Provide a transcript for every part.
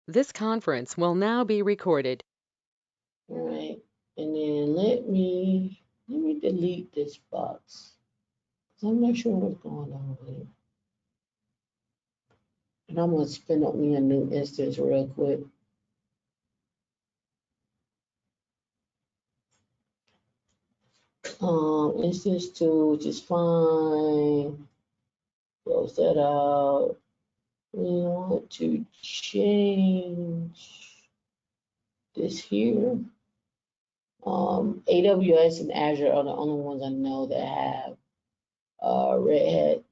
This conference will now be recorded. All right, and then let me delete this box. 'Cause I'm not sure what's going on with it. And I'm gonna spin up me a new instance real quick. Instance two, which is fine. Close that out. We want to change this here. AWS and Azure are the only ones I know that have Red Hat,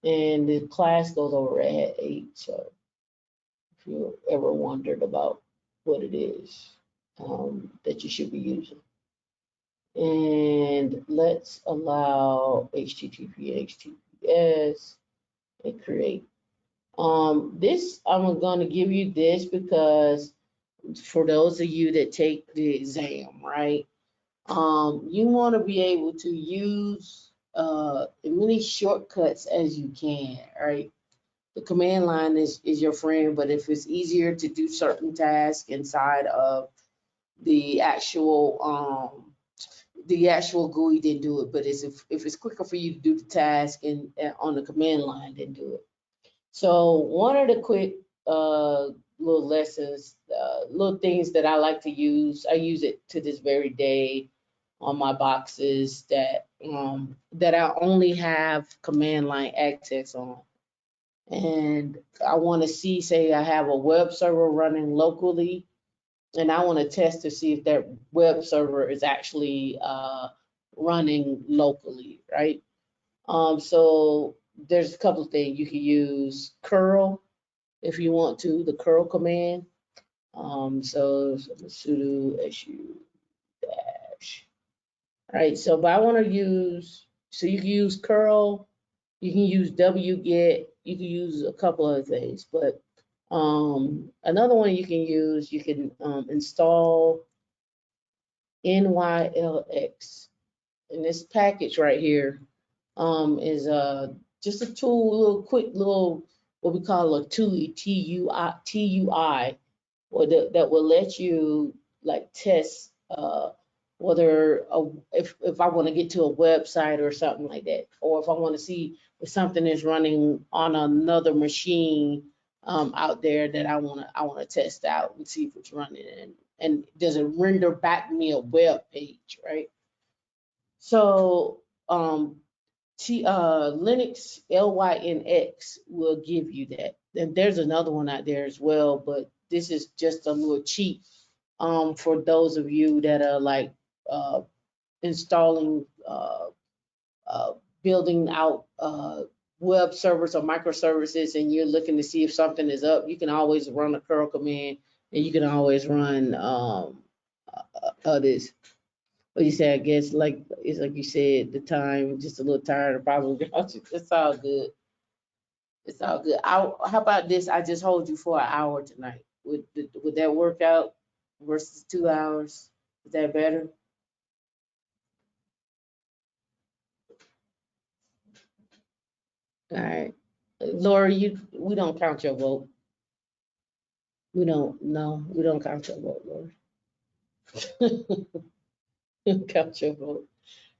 and the class goes over Red Hat 8. So if you ever wondered about what it is that you should be using. And let's allow HTTP, HTTPS, and create. This, I'm going to give you this because for those of you that take the exam, right? You want to be able to use as many shortcuts as you can, right? The command line is your friend, but if it's easier to do certain tasks inside of the actual GUI, then do it. But if it's quicker for you to do the task on the command line, then do it. So one of the quick little lessons, little things that I like to use, I use it to this very day on my boxes that I only have command line access on. And I want to see, say I have a web server running locally, and I want to test to see if that web server is actually running locally, right? So there's a couple of things. You can use curl if you want to, the curl command. So sudo su dash. All right, so but I want to use, so you can use curl, you can use wget, you can use a couple other things, but another one you can use, you can install nylx. And this package right here is just a tool, little quick little what we call a TUI, or that will let you like test whether if I want to get to a website or something like that, or if I want to see if something is running on another machine out there that I want to test out and see if it's running, and does it render back me a web page, right? So Linux LYNX will give you that. And there's another one out there as well, but this is just a little cheap for those of you that are like uh, installing, uh, building out web servers or microservices, and you're looking to see if something is up. You can always run a curl command, and you can always run this. What you say? I guess like it's like you said, the time just a little tired of probably. It's all good. It's all good. How about this? I just hold you for an hour tonight. Would that work out versus 2 hours? Is that better? All right, Laura, we don't count your vote. We don't. No, we don't count your vote, Laura. We don't count your vote.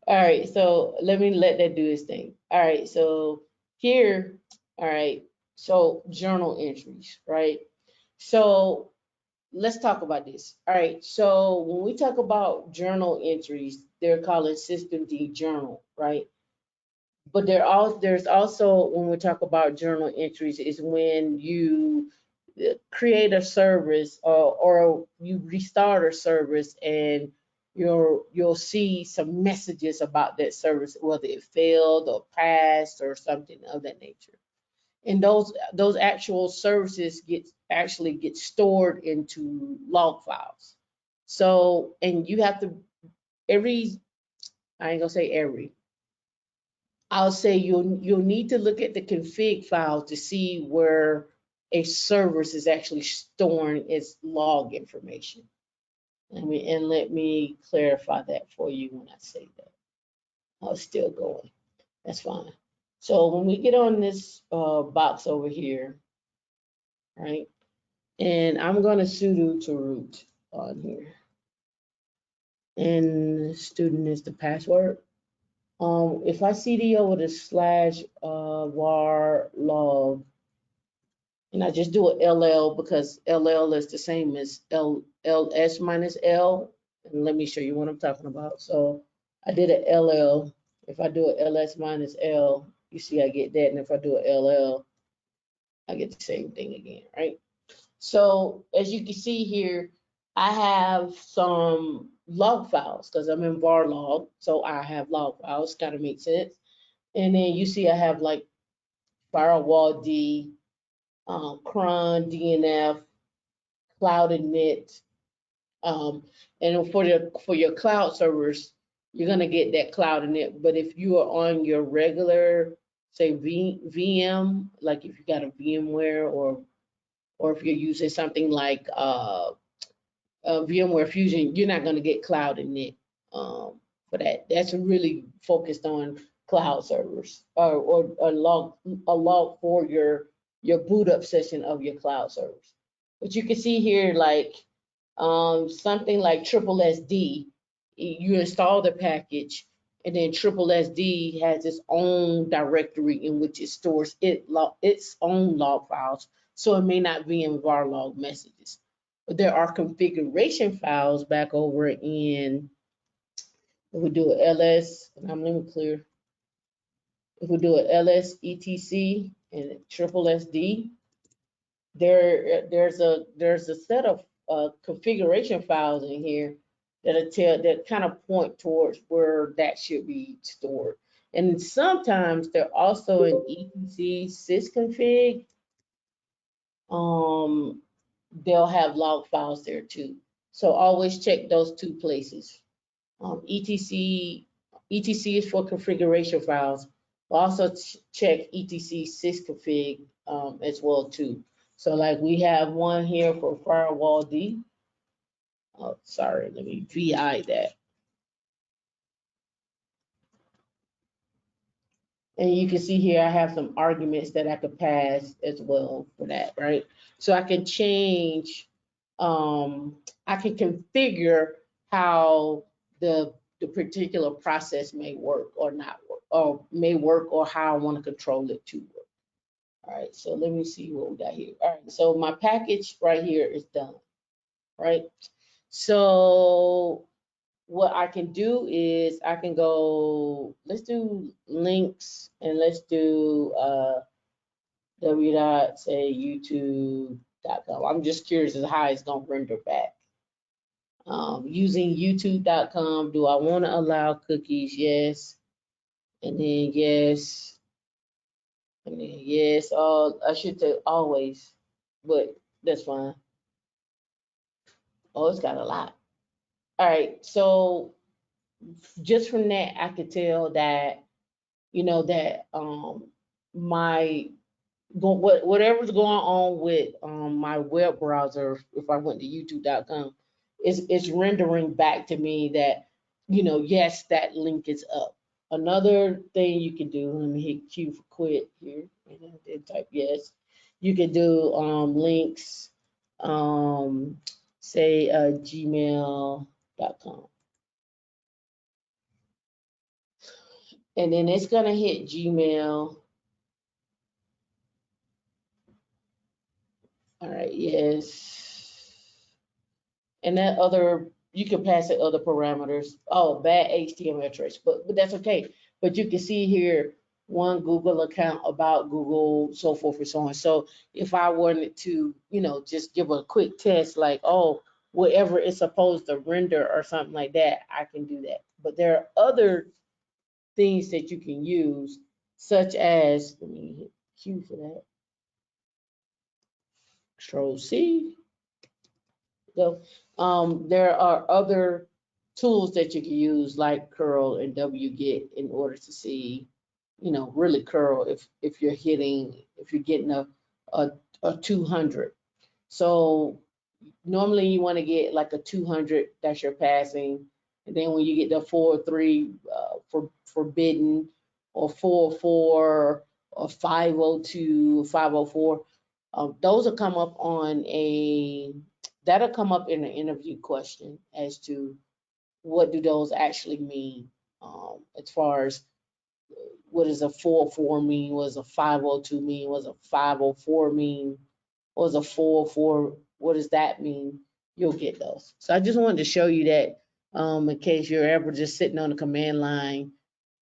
All right, so let that do its thing. All right, so here, all right, so journal entries, right? So let's talk about this. All right, so when we talk about journal entries, they're called system D journal, right? But there's also when we talk about journal entries is when you create a service or you restart a service and you'll see some messages about that service, whether it failed or passed or something of that nature. And those actual services actually get stored into log files. So and you have to every I ain't gonna say every, I'll say you'll need to look at the config file to see where a service is actually storing its log information. Let me clarify that for you when I say that. Oh, it's still going. That's fine. So when we get on this box over here, right? And I'm going to sudo to root on here. And student is the password. If I cd over the slash var log, and I just do a ll because ll is the same as ls minus l. And let me show you what I'm talking about. So I did a ll. If I do a ls minus l, you see I get that. And if I do a ll, I get the same thing again, right? So as you can see here, I have some log files because I'm in var log. So I have log files, kind of makes sense. And then you see I have like firewall D, cron, DNF, cloud init. And for your cloud servers, you're gonna get that cloud init. But if you are on your regular, say VM, like if you got a VMware or if you're using something like VMware Fusion, you're not gonna get cloud init for that. That's really focused on cloud servers or a log for your boot up session of your cloud servers. But you can see here like something like triple SD, you install the package, and then triple SD has its own directory in which it stores its own log files, so it may not be in var log messages. But there are configuration files back over in, if we do a ls, and let me clear, if we do a ls etc and triple SD, there's a set of configuration files in here that kind of point towards where that should be stored. And sometimes they're also in etc sysconfig. They'll have log files there too. So always check those two places. etc is for configuration files. Also check etc sysconfig as well too. So like we have one here for firewall D. Oh, sorry, let me VI that. And you can see here I have some arguments that I could pass as well for that, right? So I can change, I can configure how the particular process may work or not work, or may work, or how I want to control it to work. All right, so let me see what we got here. All right, so my package right here is done, right? So what I can do is I can go, let's do links, and let's do say youtube.com. I'm just curious as to how it's gonna render back. Using youtube.com, do I want to allow cookies? Yes. And then yes. And then yes. I should say always, but that's fine. Oh, it's got a lot. All right. So just from that, I could tell that, that my whatever's going on with my web browser, if I went to youtube.com, it's rendering back to me that, yes, that link is up. Another thing you can do, let me hit Q for quit here, and then type yes. You can do links, say gmail.com. And then it's gonna hit Gmail. All right, yes. And that other, you can pass it other parameters. Oh, bad HTML trace, but that's okay. But you can see here one Google account, about Google, so forth and so on. So if I wanted to, just give a quick test, like, oh, whatever it's supposed to render or something like that, I can do that. But there are other things that you can use, such as, let me hit Q for that. Control C. So there are other tools that you can use like curl and wget in order to see, really curl if you're getting a 200. So normally you want to get like a 200 that you're passing, and then when you get the 403 for forbidden, or 404 or 502, 504, Those will come up that'll come up in an interview question as to what do those actually mean, as far as what does a 404 mean, what does a 502 mean, what does a 504 mean, what does a 404, what does that mean? You'll get those. So I just wanted to show you that, in case you're ever just sitting on the command line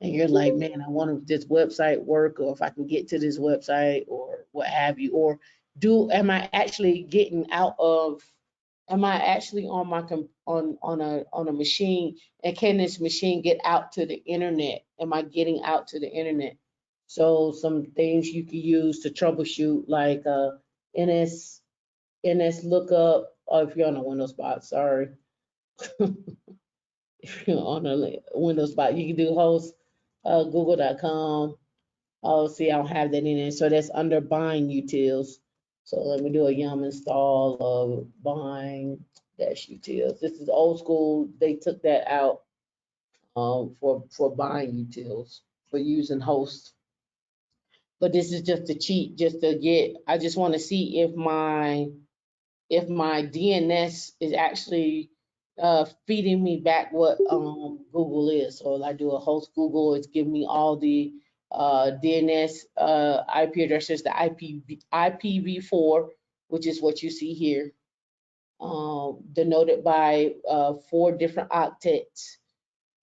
and you're like, man, I wonder if this website work, or if I can get to this website, or what have you, or am I actually getting out of, am I actually on my on a machine, and can this machine get out to the internet? Am I getting out to the internet? So some things you can use to troubleshoot, like NS lookup, or if you're on a Windows box, sorry. If you're on a Windows box, you can do host google.com. Oh, see, I don't have that in there. So that's under bind utils. So let me do a yum install of bind dash utils. This is old school. They took that out for bind utils for using host. But this is just a cheat, just to get. I just want to see if my DNS is actually feeding me back what Google is. So I do a host Google, it's giving me all the DNS IP addresses, the IPv4, which is what you see here, denoted by 4 different octets,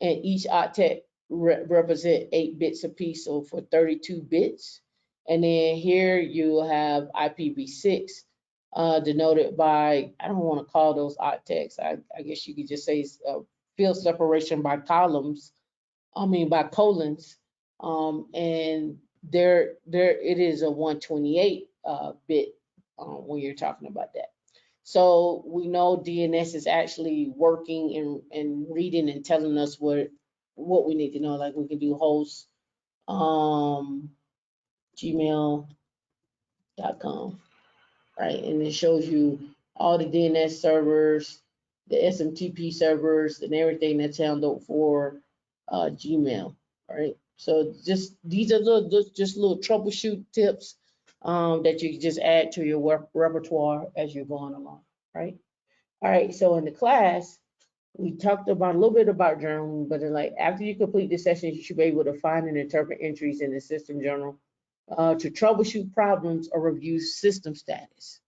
and each octet represent 8 bits apiece, so for 32 bits. And then here you have IPv6, denoted by, I don't want to call those octets. I guess you could just say field separation by columns. By colons. And there it is a 128 bit when you're talking about that. So we know DNS is actually working and reading and telling us what we need to know. Like we can do host gmail.com, right? And it shows you all the DNS servers, the SMTP servers, and everything that's handled for Gmail, right? So just these are little troubleshoot tips that you can just add to your repertoire as you're going along, right? All right, so in the class, we talked about a little bit about journaling, but then, like, after you complete the session, you should be able to find and interpret entries in the system journal to troubleshoot problems or review system status.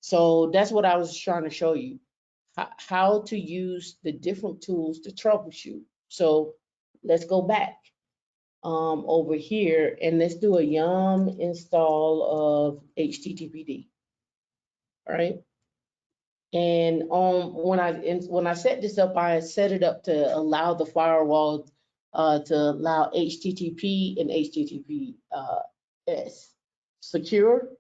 So that's what I was trying to show you, how to use the different tools to troubleshoot. So let's go back over here and let's do a yum install of HTTPD, all right? And when I set this up, I set it up to allow the firewall to allow HTTP and HTTPS. Secure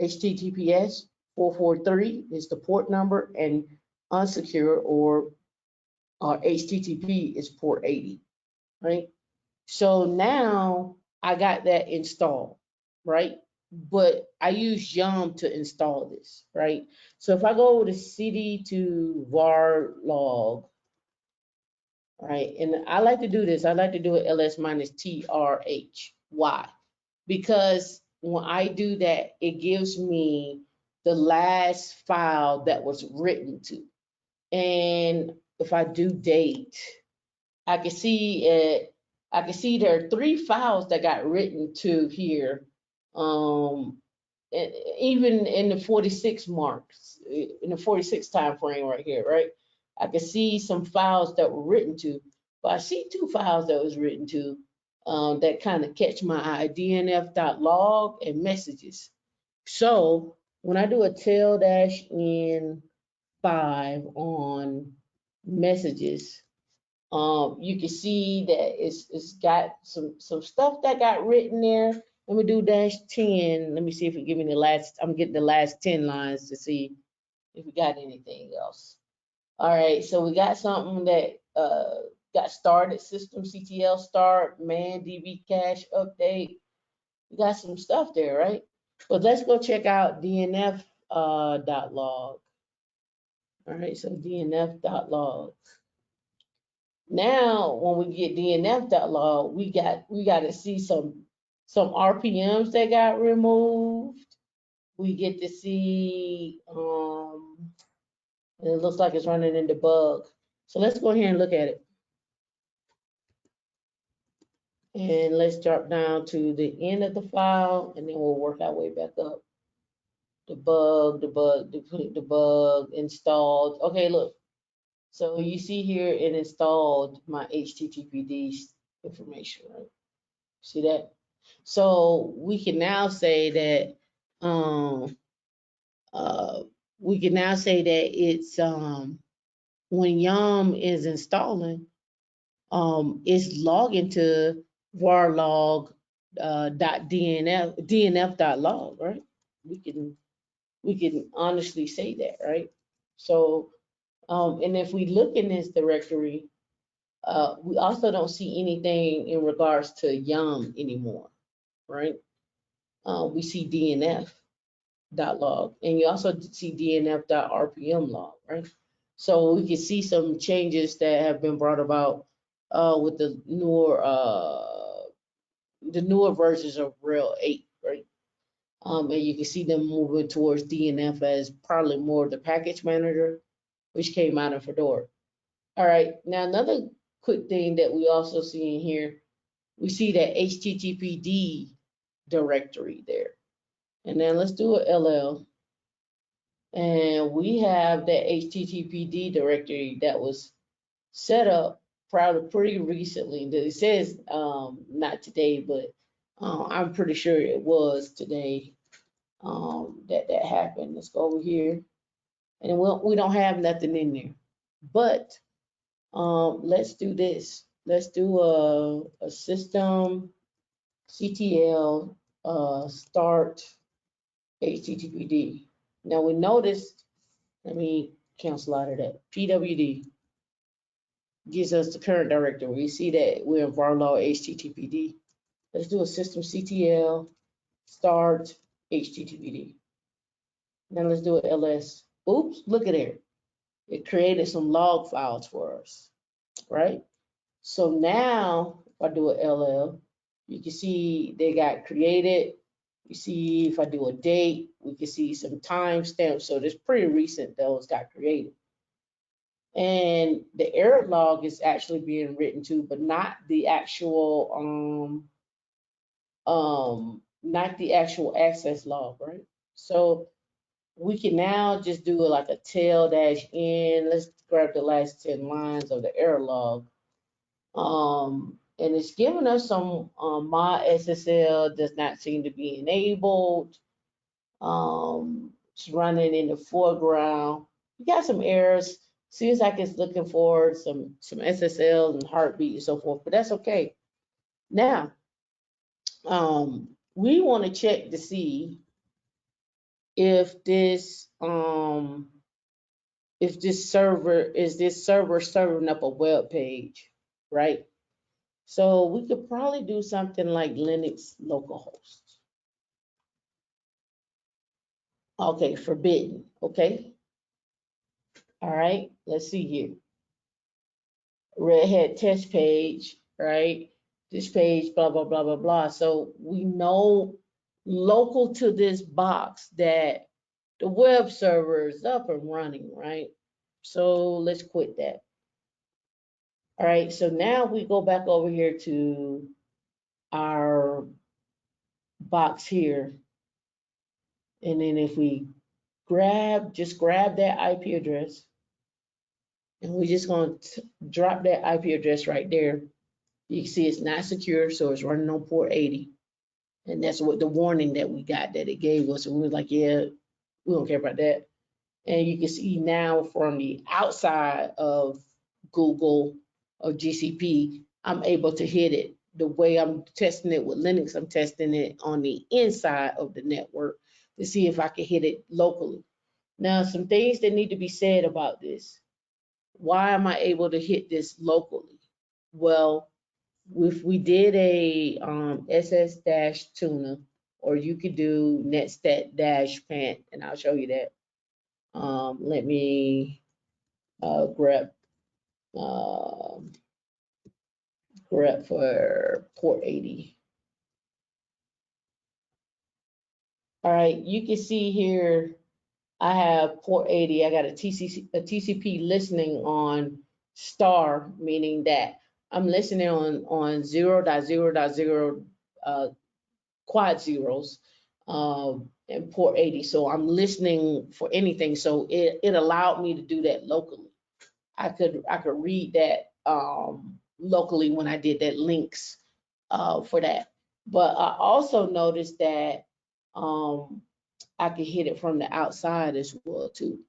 HTTPS 443 is the port number, and unsecure or HTTP is port 80, right? So now I got that installed, right? But I use yum to install this, right? So if I go to cd to var log, right? And I like to do this. I like to do it ls minus trh. Why? Because when I do that, it gives me the last file that was written to. And if I do date, I can see it. I can see there are 3 files that got written to here, even in the 46 marks, in the 46 time frame right here, right? I can see some files that were written to, but I see 2 files that was written to that kind of catch my eye, dnf.log and messages. So when I do a tail dash in 5 on messages, you can see that it's got some stuff that got written there. Let me do -10. Let me see if it give me the last. I'm getting the last 10 lines to see if we got anything else. All right, so we got something that got started. Systemctl start, man db cache update. We got some stuff there, right? But let's go check out dnf .log. All right, so dnf.log. Now, when we get dnf.log, we got to see some RPMs that got removed. we get to see, and it looks like it's running in debug. So let's go here and look at it. And let's drop down to the end of the file, and then we'll work our way back up. Debug, installed. Okay, look. So you see here it installed my HTTPD information, right? See that? So we can now say that uh, it's when Yum is installing, it's logging to varlog dnf.log, right? We can honestly say that, right? So and if we look in this directory, we also don't see anything in regards to Yum anymore, right? We see DNF.log, and you also see DNF.rpm log, right? So we can see some changes that have been brought about with the newer versions of Rail 8, right? And you can see them moving towards DNF as probably more of the package manager, which came out in Fedora. All right, now another quick thing that we also see in here, we see that HTTPD directory there. And then let's do a LL. And we have that HTTPD directory that was set up probably pretty recently. It says not today, but I'm pretty sure it was today that happened. Let's go over here. And we don't have nothing in there. But let's do this. Let's do a system CTL start HTTPD. Now we noticed, let me cancel out of that. PWD gives us the current directory. We see that we're in varlog HTTPD. Let's do a system CTL start HTTPD. Now let's do an ls. Oops, look at there. It created some log files for us, right? So now if I do an LL, you can see they got created. You see if I do a date, we can see some timestamps. So it's pretty recent those got created. And the error log is actually being written to, but not the actual access log, right? So we can now just do like a tail dash in. Let's grab the last 10 lines of the error log. And it's giving us some my SSL does not seem to be enabled. It's running in the foreground. We got some errors. Seems like it's looking for some SSL and heartbeat and so forth, but that's okay. Now, we want to check to see if this server serving up a web page, right? So we could probably do something like Linux localhost. Okay, forbidden. Okay. All right. Let's see here. Red Hat test page, right? This page, blah, blah, blah, blah, blah. So we know local to this box that the web server is up and running, right? So let's quit that. All right. So now we go back over here to our box here. And then if we just grab that IP address, and we're just going to drop that IP address right there. You can see it's not secure, so it's running on port 80. And that's what the warning that we got that it gave us. And we were like, yeah, we don't care about that. And you can see now from the outside of Google or GCP, I'm able to hit it. The way I'm testing it with Linux, I'm testing it on the inside of the network to see if I can hit it locally. Now, some things that need to be said about this. Why am I able to hit this locally? Well, if we did a SS-tuna, or you could do netstat-pant, and I'll show you that. Let me grep for port 80. All right, you can see here I have port 80. I got a TCP listening on star, meaning that I'm listening on 0.0.0 quad zeros and port 80. So I'm listening for anything. So it allowed me to do that locally. I could read that locally when I did that links for that. But I also noticed that um, I could hit it from the outside as well too.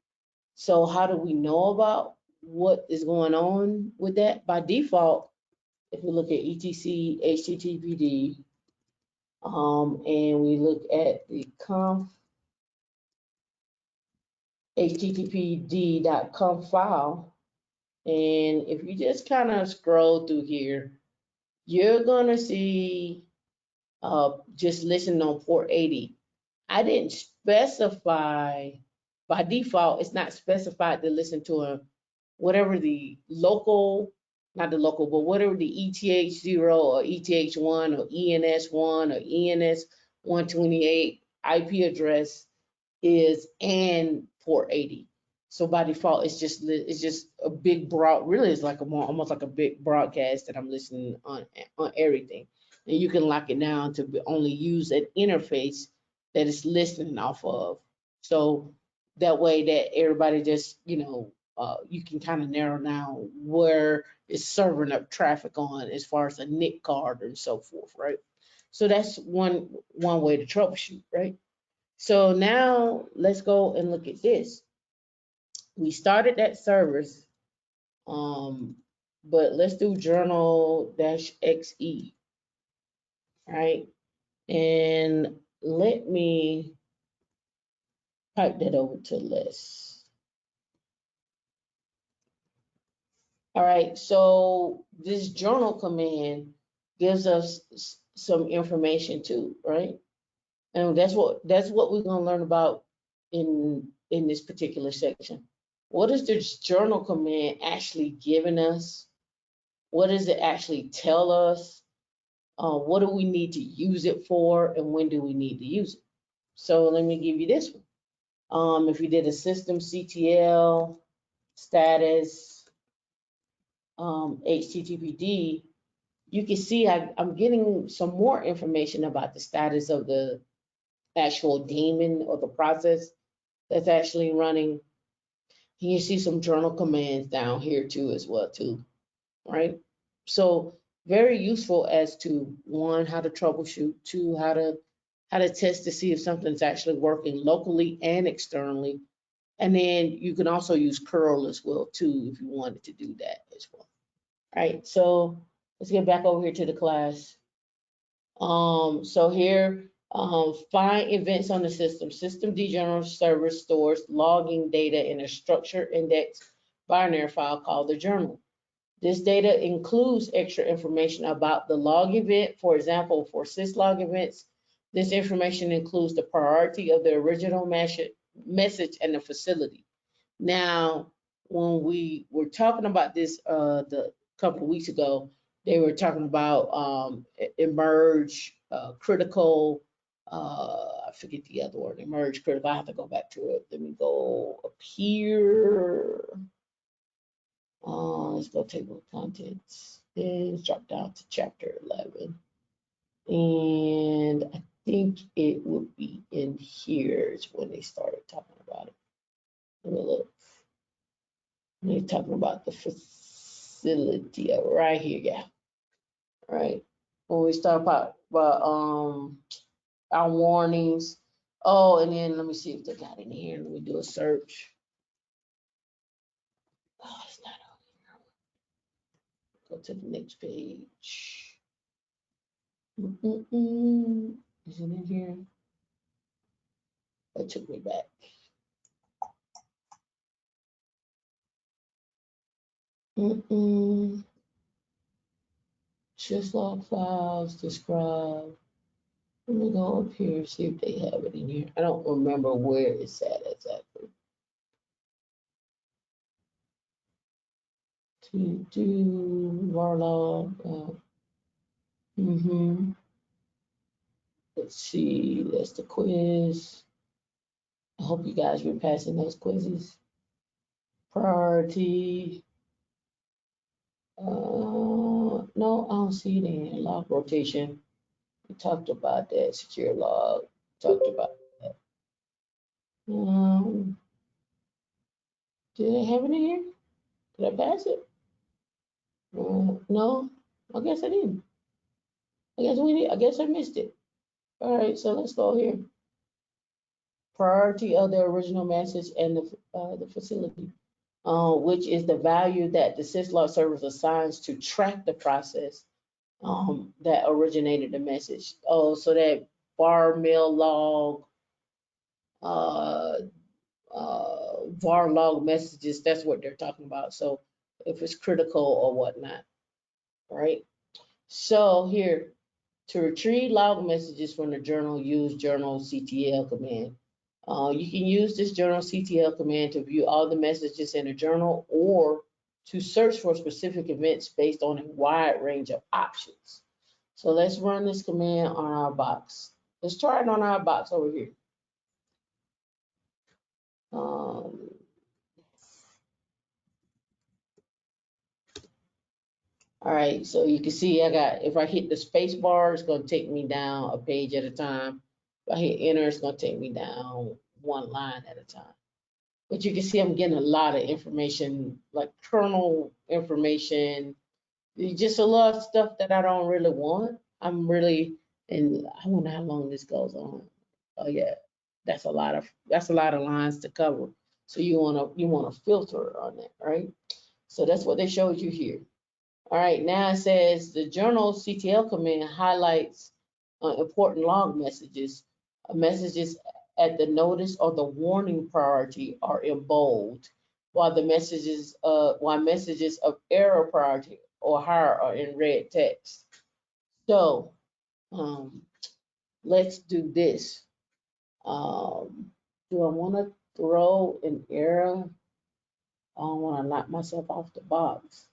So how do we know about what is going on with that? By default, if we look at etc httpd and we look at the conf httpd.conf file, and if you just kind of scroll through here, you're gonna see just listen on port 80. I didn't specify, by default, it's not specified to listen to a whatever the local, not the local, but whatever the ETH0 or ETH1 or ENS1 or ENS128 IP address is and port 80. So by default, it's just a big broad. Really, it's like a more almost like a big broadcast that I'm listening on everything, and you can lock it down to only use an interface that it's listening off of. So that way, that everybody just you can kind of narrow down where it's serving up traffic on as far as a NIC card and so forth, right? So that's one way to troubleshoot, right? So now let's go and look at this. We started that service, um, but let's do journal dash XE, right? And let me pipe that over to list. All right, so this journal command gives us some information too, right? And that's what we're gonna learn about in this particular section. What is this journal command actually giving us? What does it actually tell us? What do we need to use it for, and when do we need to use it? So let me give you this one. If you did a system CTL status HTTPD, you can see I'm getting some more information about the status of the actual daemon or the process that's actually running. You see some journal commands down here too as well too, right? So very useful as to one, how to troubleshoot, two, how to test to see if something's actually working locally and externally. And then you can also use curl as well too if you wanted to do that as well. All right, so let's get back over here to the class. So here, find events on the system. System general server stores logging data in a structured index binary file called the journal. This data includes extra information about the log event. For example, for syslog events, this information includes the priority of the original message and the facility. Now, when we were talking about this the couple of weeks ago, they were talking about emerge critical. I forget the other word. Emerge critical. I have to go back to it. Let me go up here. Let's go table of contents. Then drop down to chapter 11. And I think it would be in here is when they started talking about it. Let me look. They're talking about the facility right here, yeah. Right. When we start about our warnings. Oh, and then let me see if they got in here. Let me do a search. Oh, it's not on here. Go to the next page. Is it in here? That took me back. Just log files, describe. Let me go up here and see if they have it in here. I don't remember where it's at exactly. To do Varlog. Let's see, that's the quiz. I hope you guys been passing those quizzes. Priority. No, I don't see it in log rotation. We talked about that. Secure log. Talked about that. Did I have it in here? Did I pass it? No, I guess I didn't. I guess we did. I guess I missed it. All right, so let's go here. Priority of the original message and the facility, which is the value that the syslog service assigns to track the process that originated the message. Oh, so that var mail log, uh, var log messages, that's what they're talking about. So if it's critical or whatnot, right? So here, to retrieve log messages from the journal, use journal CTL command. You can use this journal CTL command to view all the messages in a journal or to search for specific events based on a wide range of options. So let's run this command on our box. Let's try it on our box over here. All right, so you can see if I hit the space bar, it's gonna take me down a page at a time. If I hit enter, it's gonna take me down one line at a time. But you can see I'm getting a lot of information, like kernel information, just a lot of stuff that I don't really want. And I wonder how long this goes on. Oh yeah, that's a lot of lines to cover. So you wanna filter on that, right? So that's what they showed you here. All right, now it says the journal CTL command highlights important log messages. Messages at the notice or the warning priority are in bold, while messages of error priority or higher are in red text. So let's do this. Do I want to throw an error? I don't want to knock myself off the box.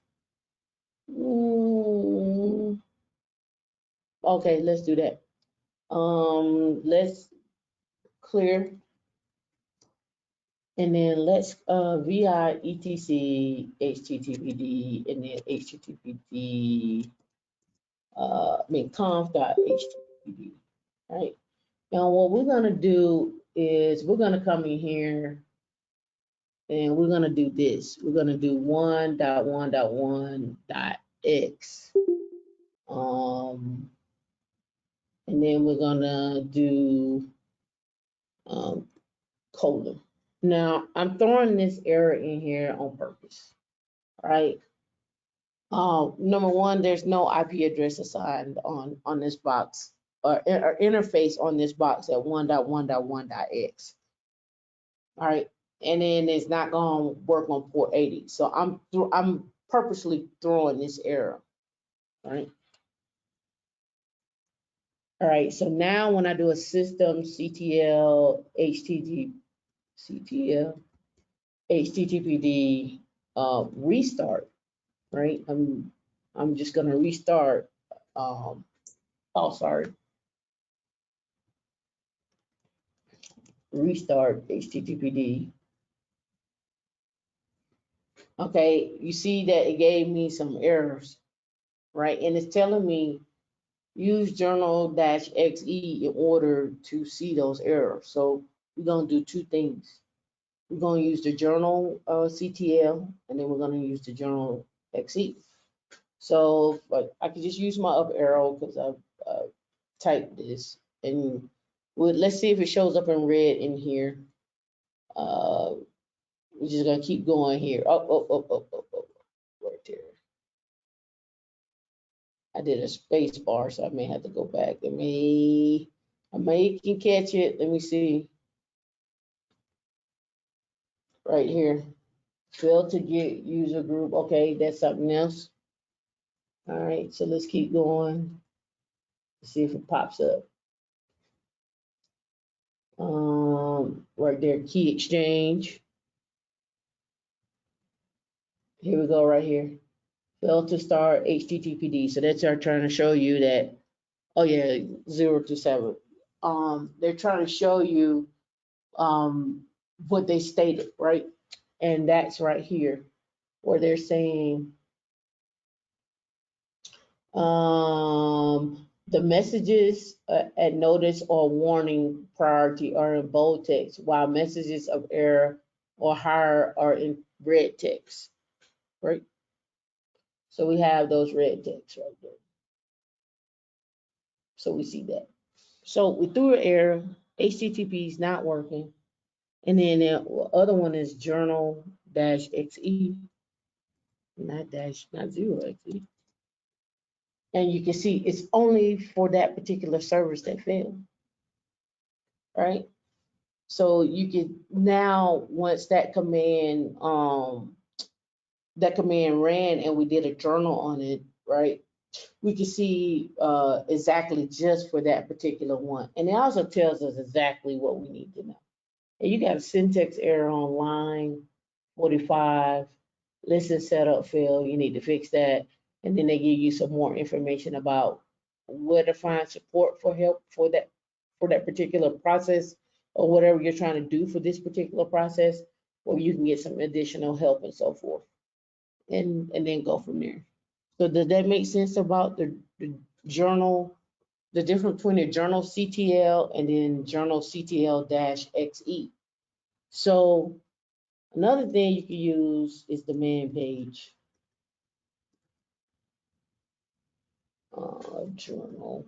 Okay, let's do that. Let's clear, and then let's vi etc httpd and then httpd conf.httpd, right? Now what we're gonna do is we're gonna come in here and we're gonna do this. We're gonna do 1.1.1.x. And then we're gonna do colon. Now I'm throwing this error in here on purpose, right? Number one, there's no IP address assigned on this box or interface on this box at 1.1.1.x. All right, and then it's not gonna work on port 80. So I'm purposely throwing this error. All right. All right, so now when I do a system CTL HTTPD restart, right? I'm just gonna restart. Sorry. Restart HTTPD. Okay, you see that it gave me some errors, right? And it's telling me use journal-xe in order to see those errors. So we're gonna do two things. We're gonna use the journal CTL, and then we're gonna use the journal XE. So but I can just use my up arrow because I've typed this, and let's see if it shows up in red in here. We're just gonna keep going here. Right there. I did a space bar, so I may have to go back. I may can catch it. Let me see. Right here. Fail to get user group. Okay, that's something else. All right, so let's keep going. See if it pops up. Right there, key exchange. Here we go, right here. Fail to start HTTPD. So that's our trying to show you that, oh yeah, 0 to 7. they're trying to show you what they stated, right? And that's right here where they're saying the messages at notice or warning priority are in bold text, while messages of error or higher are in red text, right? So we have those red text right there. So we see that. So we threw an error, HTTP is not working. And then the other one is journal dash XE, not dash, not zero XE. And you can see it's only for that particular service that failed, right? So you can now, once that command ran and we did a journal on it, right? We can see exactly just for that particular one. And it also tells us exactly what we need to know. And you got a syntax error on line 45, listen setup fail, you need to fix that. And then they give you some more information about where to find support for help for that particular process or whatever you're trying to do for this particular process, or you can get some additional help and so forth. And then go from there. So does that make sense about the journal, the difference between the journal CTL and then journal CTL-XE? So another thing you can use is the man page. Journal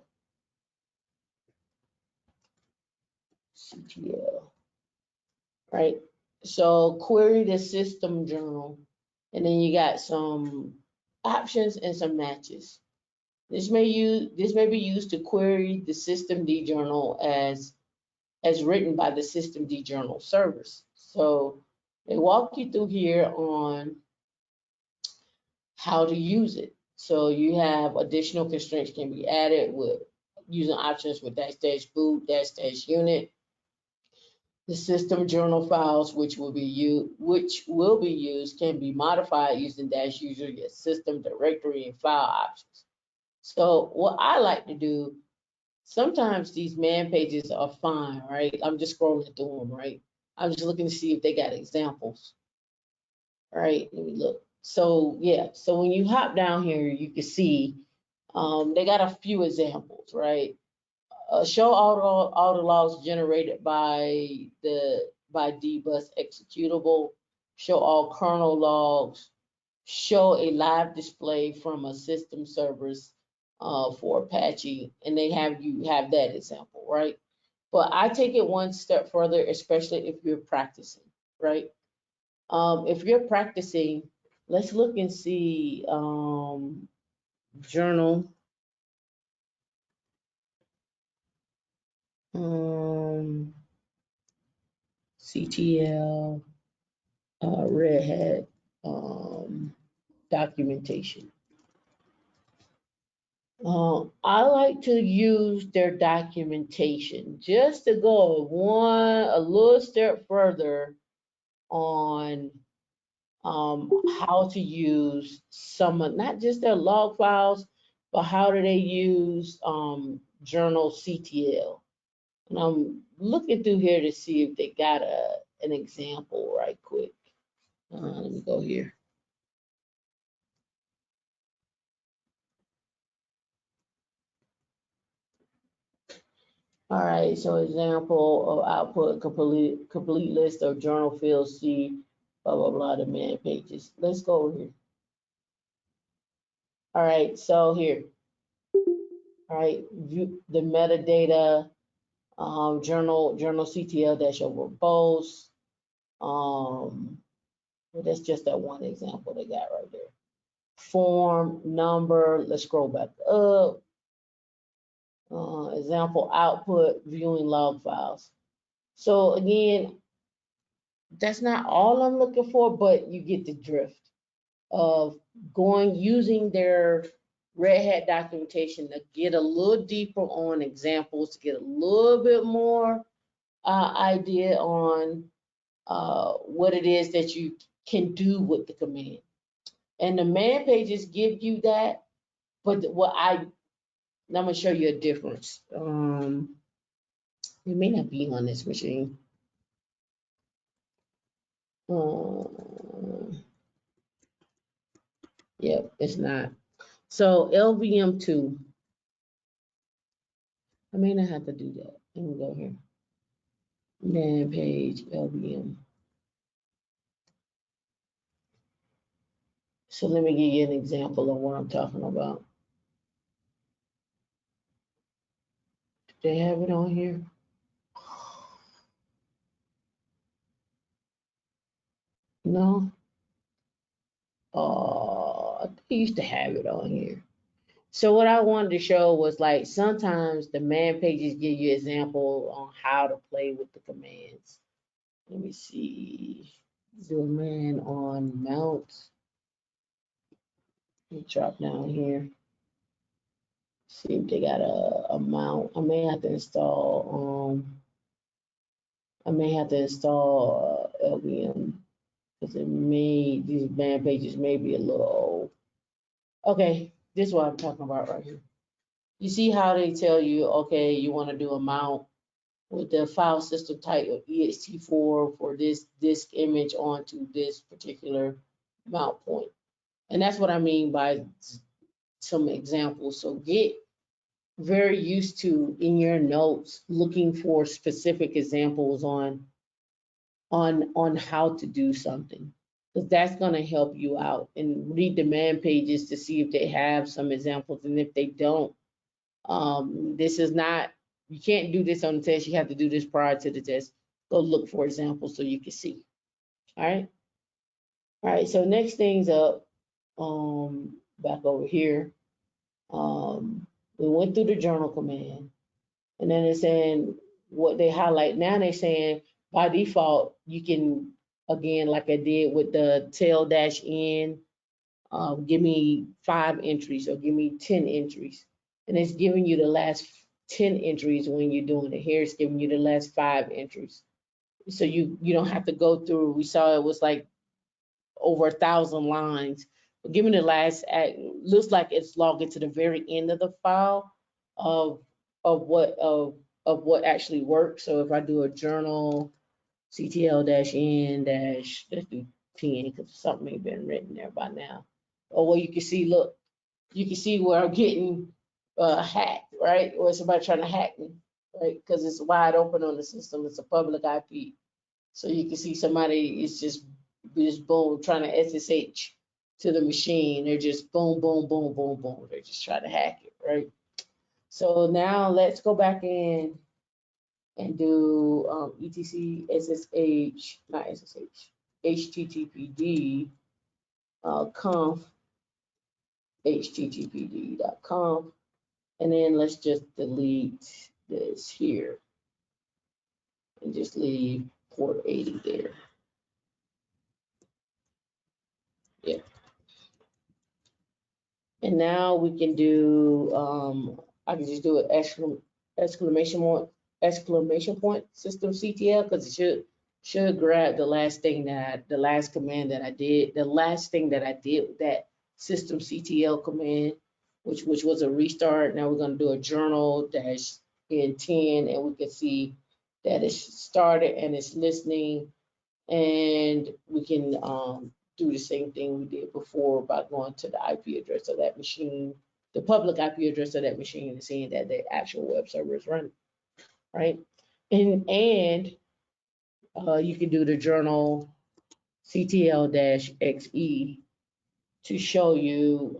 CTL, right? So query the system journal, and then you got some options and some matches. This may be used to query the systemd journal as written by the systemd journal servers. So they walk you through here on how to use it. So you have additional constraints can be added with using options with dash dash boot dash dash unit. The system journal files which will be used can be modified using dash user your system directory and file options. So what I like to do, sometimes these man pages are fine, right? I'm just scrolling through them, right? I'm just looking to see if they got examples. All right, let me look. So yeah, so when you hop down here, you can see they got a few examples, right? Show all the logs generated by dbus executable. Show all kernel logs. Show a live display from a system servers for Apache, and they have that example, right? But I take it one step further, especially if you're practicing, right? If you're practicing, let's look and see journal. CTL, Red Hat documentation. I like to use their documentation just to go a little step further on how to use not just their log files, but how do they use journal CTL. And I'm looking through here to see if they got an example right quick. Let me go here. All right, so example of output, complete list of journal fields, C, blah, blah, blah, the man pages. Let's go over here. All right, so here. All right, view the metadata, journal CTL dash over both. Well, that's just that one example they got right there. Form, number, let's scroll back up. Example output, viewing log files. So again, that's not all I'm looking for, but you get the drift of using their Red Hat documentation to get a little deeper on examples, to get a little bit more idea on what it is that you can do with the command. And the man pages give you that, but I'm gonna show you a difference. It may not be on this machine. Yep, it's not. So LVM2, I may not have to do that. Let me go here. Man page LVM. So let me give you an example of what I'm talking about. Do they have it on here? No? They used to have it on here. So what I wanted to show was like sometimes the man pages give you example on how to play with the commands. Let me see. Do a man on mount. Let me drop down here. See if they got a mount. I may have to install LVM because these man pages may be a little old. Okay, this is what I'm talking about right here. You see how they tell you, okay, you want to do a mount with the file system type of ext4 for this disk image onto this particular mount point. And that's what I mean by some examples. So get very used to in your notes looking for specific examples on how to do something, because that's going to help you out, and read the man pages to see if they have some examples, and if they don't, this is not, you can't do this on the test, you have to do this prior to the test. Go look for examples so you can see. All right, so next thing's up, back over here, we went through the journal command, and then it's saying what they highlight. Now they're saying by default, you can, again, like I did with the tail dash in, give me 5 entries or give me 10 entries. And it's giving you the last 10 entries when you're doing it. Here it's giving you the last 5 entries. So you don't have to go through, we saw it was like over 1,000 lines. But give me the last, looks like it's logging to the very end of the file of what actually works. So if I do a journal CTL-N- let's do 10 because something may have been written there by now. Or where you can see, look, you can see where I'm getting hacked, right? Or somebody trying to hack me, right? Because it's wide open on the system. It's a public IP. So you can see somebody is just boom trying to SSH to the machine. They're just boom, boom, boom, boom, boom. They're just trying to hack it, right? So now let's go back in and do etc SSH, not SSH, httpd conf httpd.conf, and then let's just delete this here and just leave port 80 there. Yeah. And now we can do, I can just do an exclamation point system CTL, because it should grab the last command that I did, the last thing that I did with that system CTL command, which was a restart. Now we're going to do a journal dash in 10, and we can see that it's started and it's listening, and we can do the same thing we did before by going to the IP address of that machine, the public IP address of that machine, and seeing that the actual web server is running, right? And you can do the journal CTL-XE to show you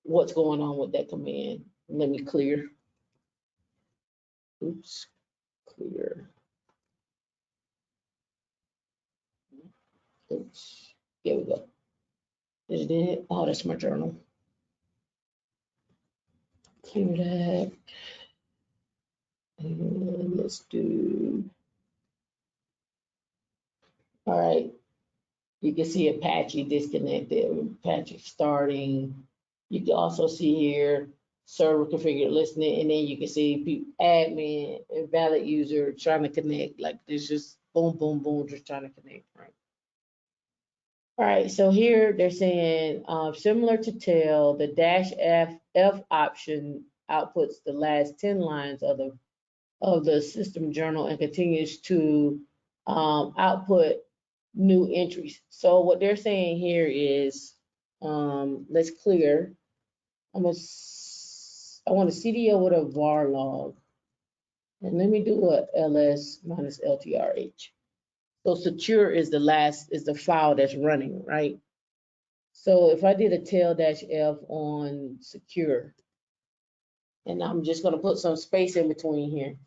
what's going on with that command. Let me clear. Oops, clear. Oops, here we go. Is it it? Oh, that's my journal. Clear that. And let's do, all right. You can see Apache disconnected, Apache starting. You can also see here server configured listening, and then you can see admin, invalid user trying to connect. Like there's just boom, boom, boom, just trying to connect, right? All right, so here they're saying similar to tail, the dash F option outputs the last 10 lines of the of the system journal and continues to output new entries. So what they're saying here is, let's clear. I want a CDO with a var log. And let me do a ls minus ltrh. So secure is the file that's running, right? So if I did a tail-f on secure, and I'm just gonna put some space in between here,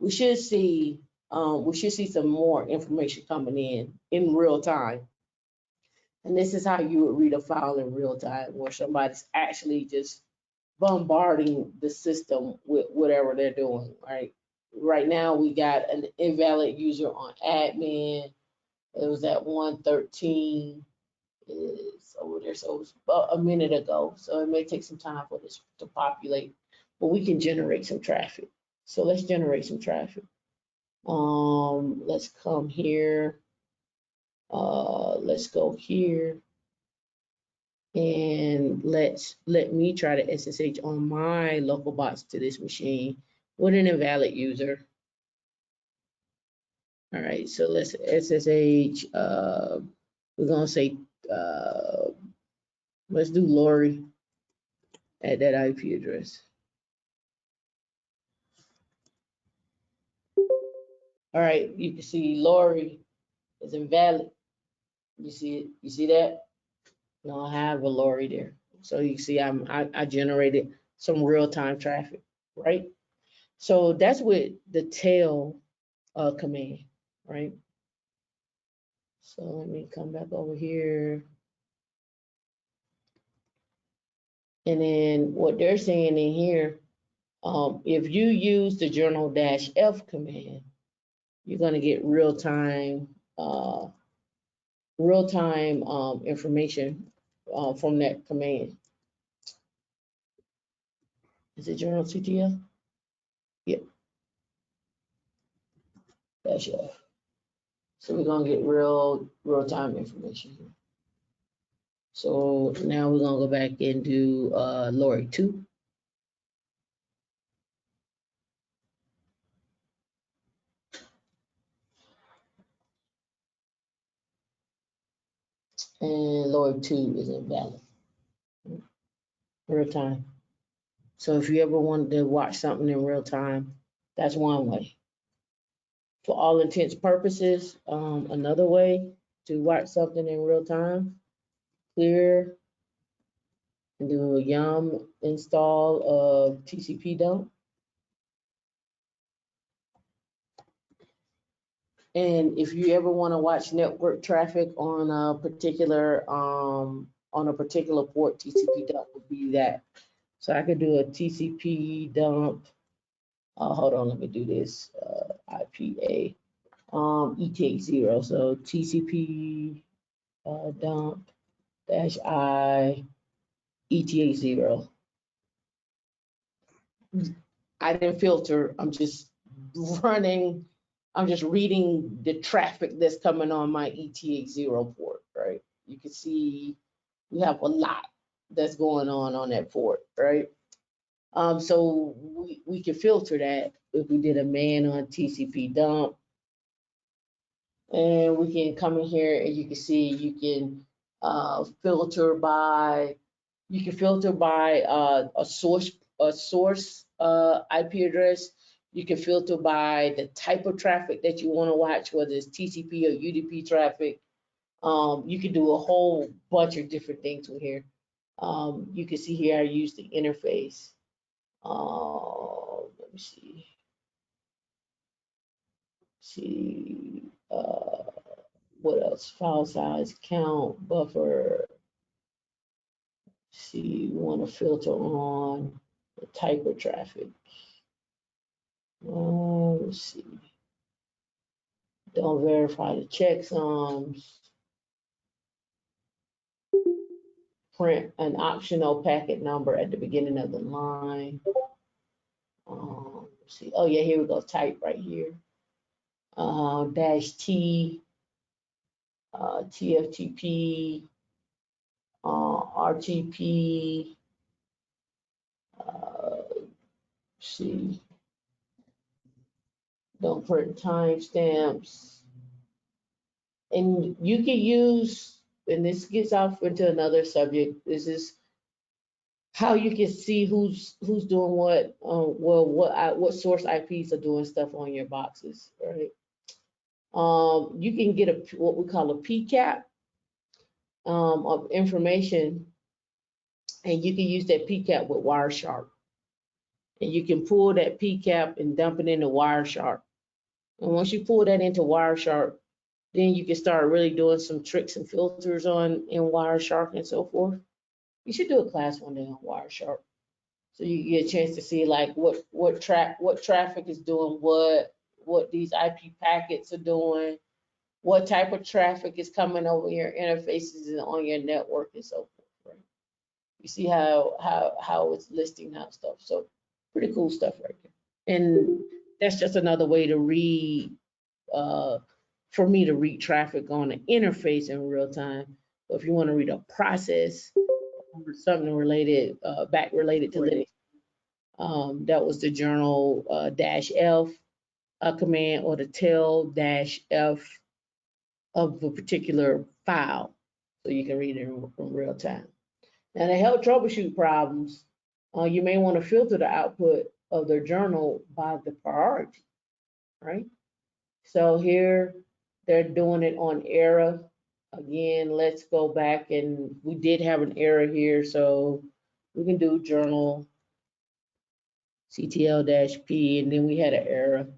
we should see some more information coming in real time. And this is how you would read a file in real time, where somebody's actually just bombarding the system with whatever they're doing, right? Right now, we got an invalid user on admin. It was at 113. It's over there, so it was about a minute ago. So it may take some time for this to populate, but we can generate some traffic. So let's generate some traffic. Let's come here. Let's go here. And let me try to SSH on my local box to this machine with an invalid user. All right, so let's SSH. We're gonna say let's do Lori at that IP address. All right, you can see Lori is invalid. You see it? You see that? No, I have a Lori there. So you see I generated some real-time traffic, right? So that's with the tail command, right? So let me come back over here. And then what they're saying in here, if you use the journal-f command, you're gonna get real-time information from that command. Is it journal CTL? Yep, dash F. So we're gonna get real-time information here. So now we're gonna go back and do Lori 2. And Lori 2 is invalid. Real time. So if you ever wanted to watch something in real time, that's one way. For all intents purposes, another way to watch something in real time, clear and do a yum install of TCP dump. And if you ever want to watch network traffic on a particular port, TCP dump would be that. So I could do a TCP dump. Hold on, let me do this. IPA ETH0. So TCP dump dash I ETH0. I didn't filter. I'm just running. I'm just reading the traffic that's coming on my ETH0 port, right? You can see we have a lot that's going on that port, right? So we can filter that if we did a man on TCP dump. And we can come in here and you can see you can filter by a source IP address. You can filter by the type of traffic that you want to watch, whether it's TCP or UDP traffic. You can do a whole bunch of different things with here. You can see here I use the interface. Let me see. What else? File size, count, buffer. See, we want to filter on the type of traffic. Let's see. Don't verify the checksums. Print an optional packet number at the beginning of the line. Let's see. Oh yeah, here we go. Type right here. -T, TFTP, RTP. See. Don't print timestamps. And you can use, and this gets off into another subject, this is how you can see who's doing what, what source IPs are doing stuff on your boxes, right? You can get a what we call a PCAP of information, and you can use that PCAP with Wireshark, and you can pull that PCAP and dump it into Wireshark. And once you pull that into Wireshark, then you can start really doing some tricks and filters on in Wireshark and so forth. You should do a class one day on Wireshark, so you get a chance to see like what traffic is doing, what these IP packets are doing, what type of traffic is coming over your interfaces and on your network and so forth. Right? You see how it's listing out stuff. So pretty cool stuff right there. And that's just another way to read, for me to read traffic on an interface in real time. But if you want to read a process or something related, back related to Linux, that was the journal -F command, or the tail -F of a particular file, so you can read it in real time. Now, to help troubleshoot problems, you may want to filter the output of the journal by the priority, right? So here they're doing it on error. Again, let's go back, and we did have an error here, so we can do journal CTL-P, and then we had an error.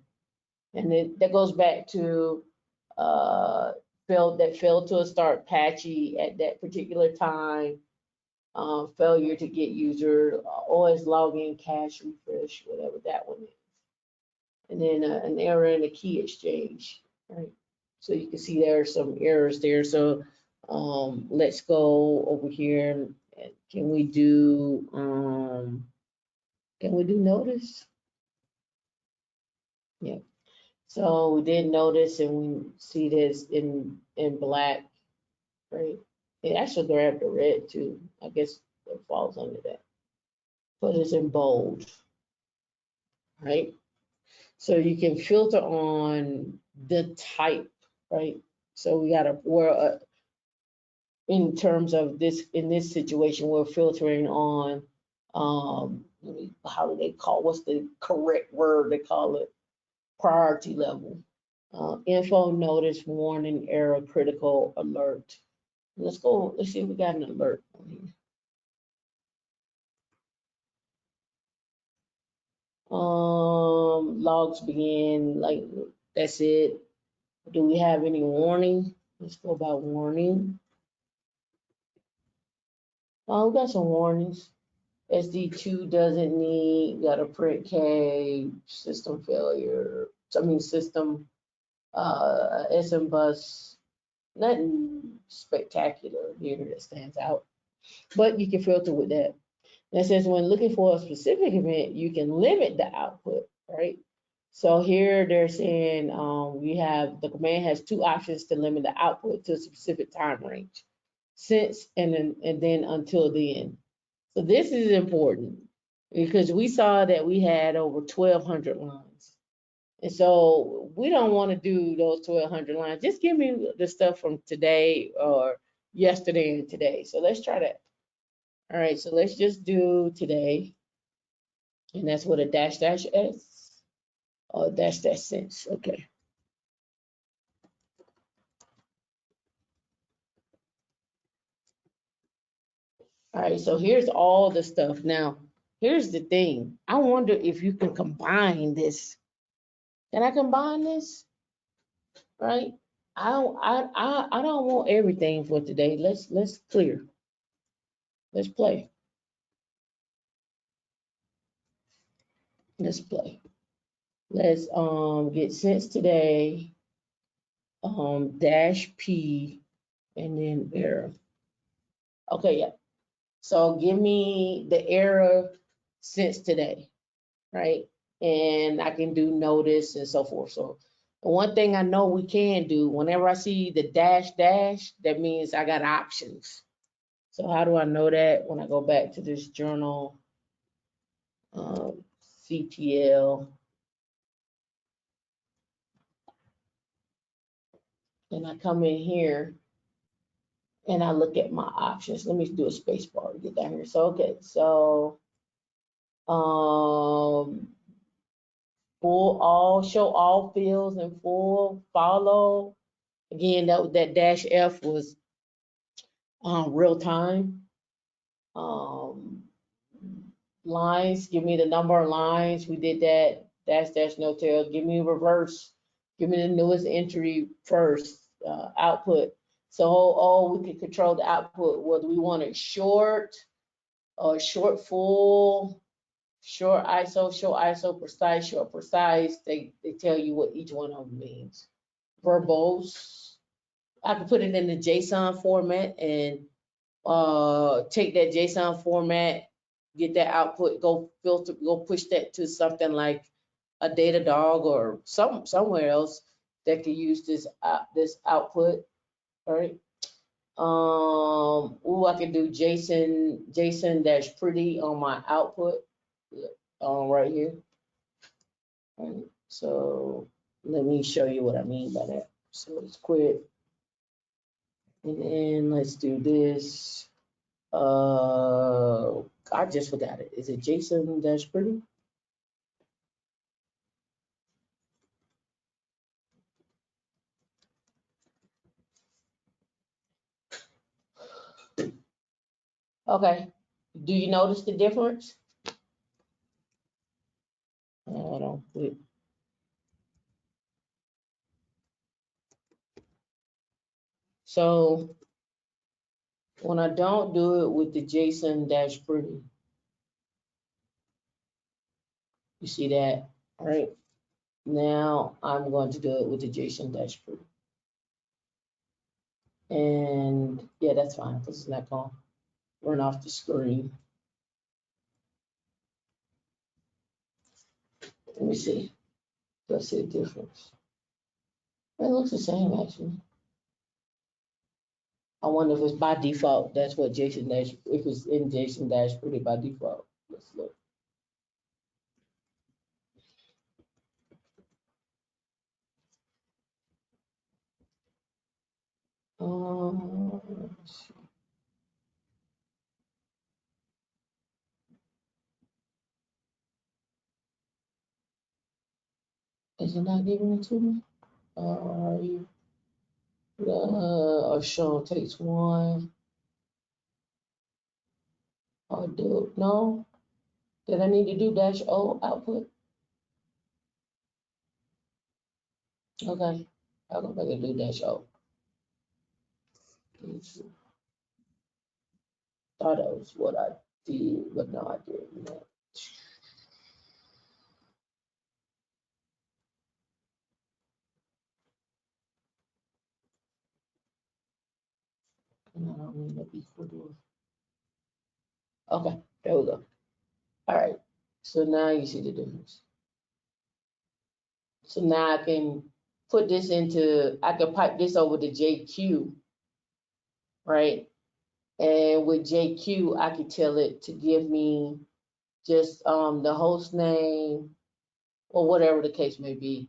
And then that goes back to failed to start patchy at that particular time, failure to get user OS login cache refresh, whatever that one is. And then an error in the key exchange, right? So you can see there are some errors there. So let's go over here and can we do notice? Yeah. So we did notice, and we see this in black, right? It actually grabbed the red too. I guess it falls under that. But it's in bold, right? So you can filter on the type, right? So we got in terms of this, in this situation, we're filtering on, how do they call, what's the correct word they call it? Priority level. Info, notice, warning, error, critical, alert. Let's go, let's see if we got an alert on here. Logs begin, like, that's it. Do we have any warning? Let's go by warning. Oh, we got some warnings. SD2 doesn't need, got a print K, system failure, system, SM bus, nothing spectacular here that stands out, but you can filter with that. And it says when looking for a specific event, you can limit the output, right? So here they're saying we have, the command has two options to limit the output to a specific time range, since and then until the end. So this is important because we saw that we had over 1,200 lines. And so we don't want to do those 1,200 lines. Just give me the stuff from today or yesterday and today. So let's try that. All right, so let's just do today. And that's what a --S or --since. Okay. All right, so here's all the stuff. Now, here's the thing. I wonder if you can combine this. Can I combine this? Right? I don't want everything for today. Let's clear. Let's play. Let's play. Let's get since today, -P and then error. Okay, yeah. So give me the error since today, right? And I can do notice and so forth. So one thing I know we can do, whenever I see the --, that means I got options. So how do I know that? When I go back to this journal, CTL, and I come in here and I look at my options. Let me do a space bar to get down here. So, okay, so show all fields in full, follow. Again, that dash F was real time. Um, lines, give me the number of lines. We did that. Dash no tail. Give me reverse. Give me the newest entry first. Output. So we can control the output whether we want it short or short full, short ISO, precise, short precise. They tell you what each one of them means. Verbose. I can put it in the JSON format and take that JSON format, get that output, go filter, go push that to something like a Datadog or somewhere else that can use this output. All right. I can do JSON dash pretty on my output. Right here. All right. So let me show you what I mean by that. So it's quit. And then let's do this. I just forgot it. Is it Jason dash pretty? Okay. Do you notice the difference? Hold on. Wait. So when I don't do it with the Jason dash pretty, you see that? All right. Now I'm going to do it with the Jason dash pretty. And yeah, that's fine because it's not going to run off the screen. Let me see. Let's see the difference. It looks the same actually. I wonder if it's by default. That's what Jason dash, if it's in Jason dash pretty by default. Let's look. Let's see. Is it not giving it to me? Are you? Or Sean takes one. Or do no? Did I need to do dash O output? Okay, I'll go back and do dash O. Thought that was what I did, but no, I didn't. And I don't mean to be equal. Okay, there we go. All right, so now you see the difference. So now I can put this into, I can pipe this over to JQ, right? And with JQ, I can tell it to give me just the host name or whatever the case may be,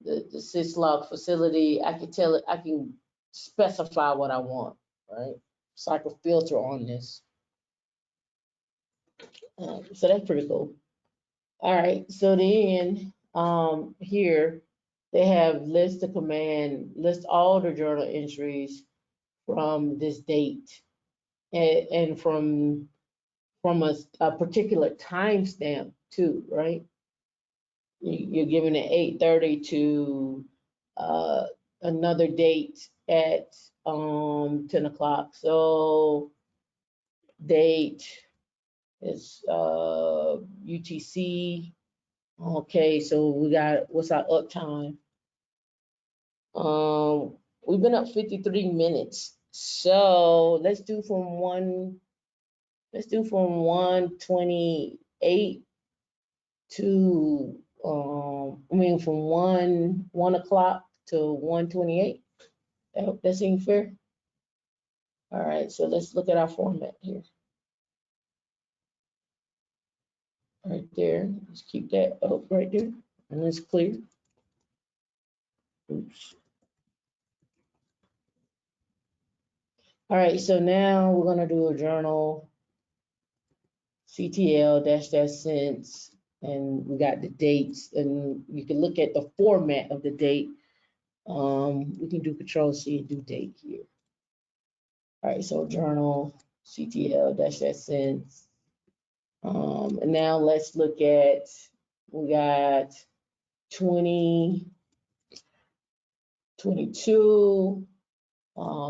the syslog facility. I can tell it, I can specify what I want, right? So I can filter on this. So that's pretty cool. All right, so then here they have list the command, list all the journal entries from this date and from a particular timestamp too, right? You're giving it 8:30 to another date at 10 o'clock. So date is UTC. Okay, so we got what's our uptime? We've been up 53 minutes. So let's do from 128 to from 1 o'clock to 128. That seems fair. All right, so let's look at our format here. Right there. Let's keep that up right there. And it's clear. Oops. All right, so now we're gonna do a journal CTL dash dash since, and we got the dates, and you can look at the format of the date. We can do Control C and do date here. All right, so journal CTL dash dash since. And now let's look at, we got 2022.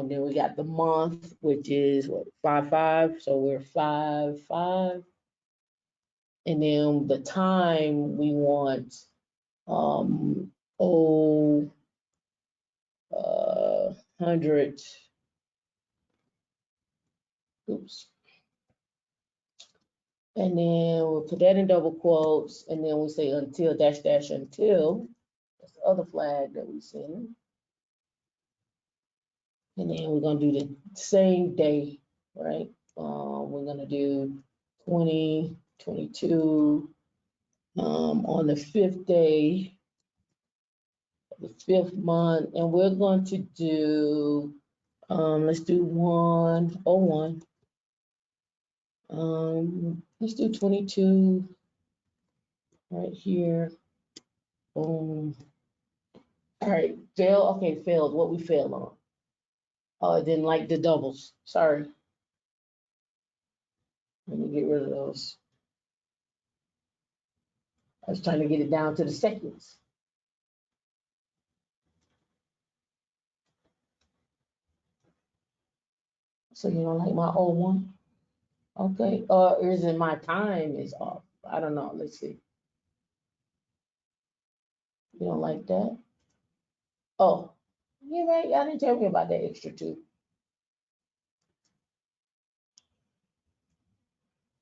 Then we got the month, which is what, 5/5. So we're 5/5. And then the time we want, oh, 100. Oops. And then we'll put that in double quotes, and then we say until dash dash until. That's the other flag that we send. And then we're gonna do the same day, right? We're gonna do 2022 on the 5th day of the 5th month, and we're going to do let's do 101. Let's do 22 right here. Boom. All right, fail. Okay, failed. What we failed on? Oh, I didn't like the doubles. Sorry. Let me get rid of those. I was trying to get it down to the seconds. So you don't like my old one? Okay. Or is it my time is off? I don't know. Let's see. You don't like that? Oh, you're right. Y'all didn't tell me about that extra two.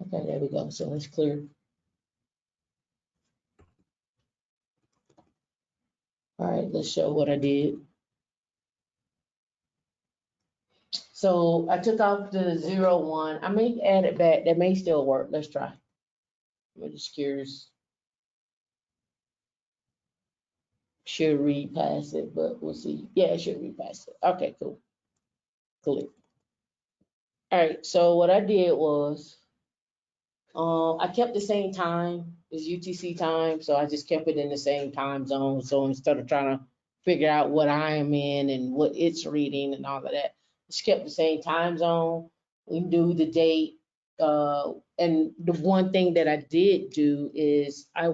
Okay, there we go. So it's clear. All right, let's show what I did. So I took off the 0, 1. I may add it back. That may still work. Let's try. I'm just curious. Should read past it, but we'll see. Yeah, it should read past it. Okay, cool. Cool. All right, so what I did was I kept the same time as UTC time, so I just kept it in the same time zone. So instead of trying to figure out what I am in and what it's reading and all of that, just kept the same time zone. We do the date. And the one thing that I did do is I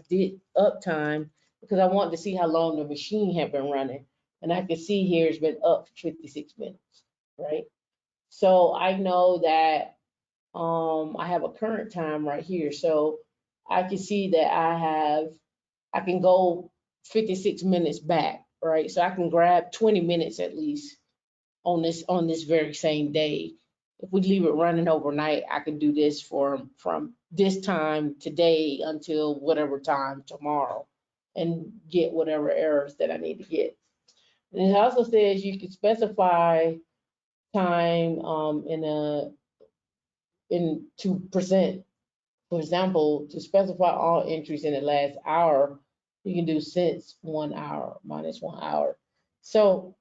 did uptime because I wanted to see how long the machine had been running. And I can see here it's been up for 56 minutes, right? So I know that I have a current time right here. So I can see that I can go 56 minutes back, right? So I can grab 20 minutes at least on this very same day. If we leave it running overnight, I can do this from this time today until whatever time tomorrow and get whatever errors that I need to get. And it also says you can specify time in 2%. For example, to specify all entries in the last hour, you can do since 1 hour minus 1 hour. So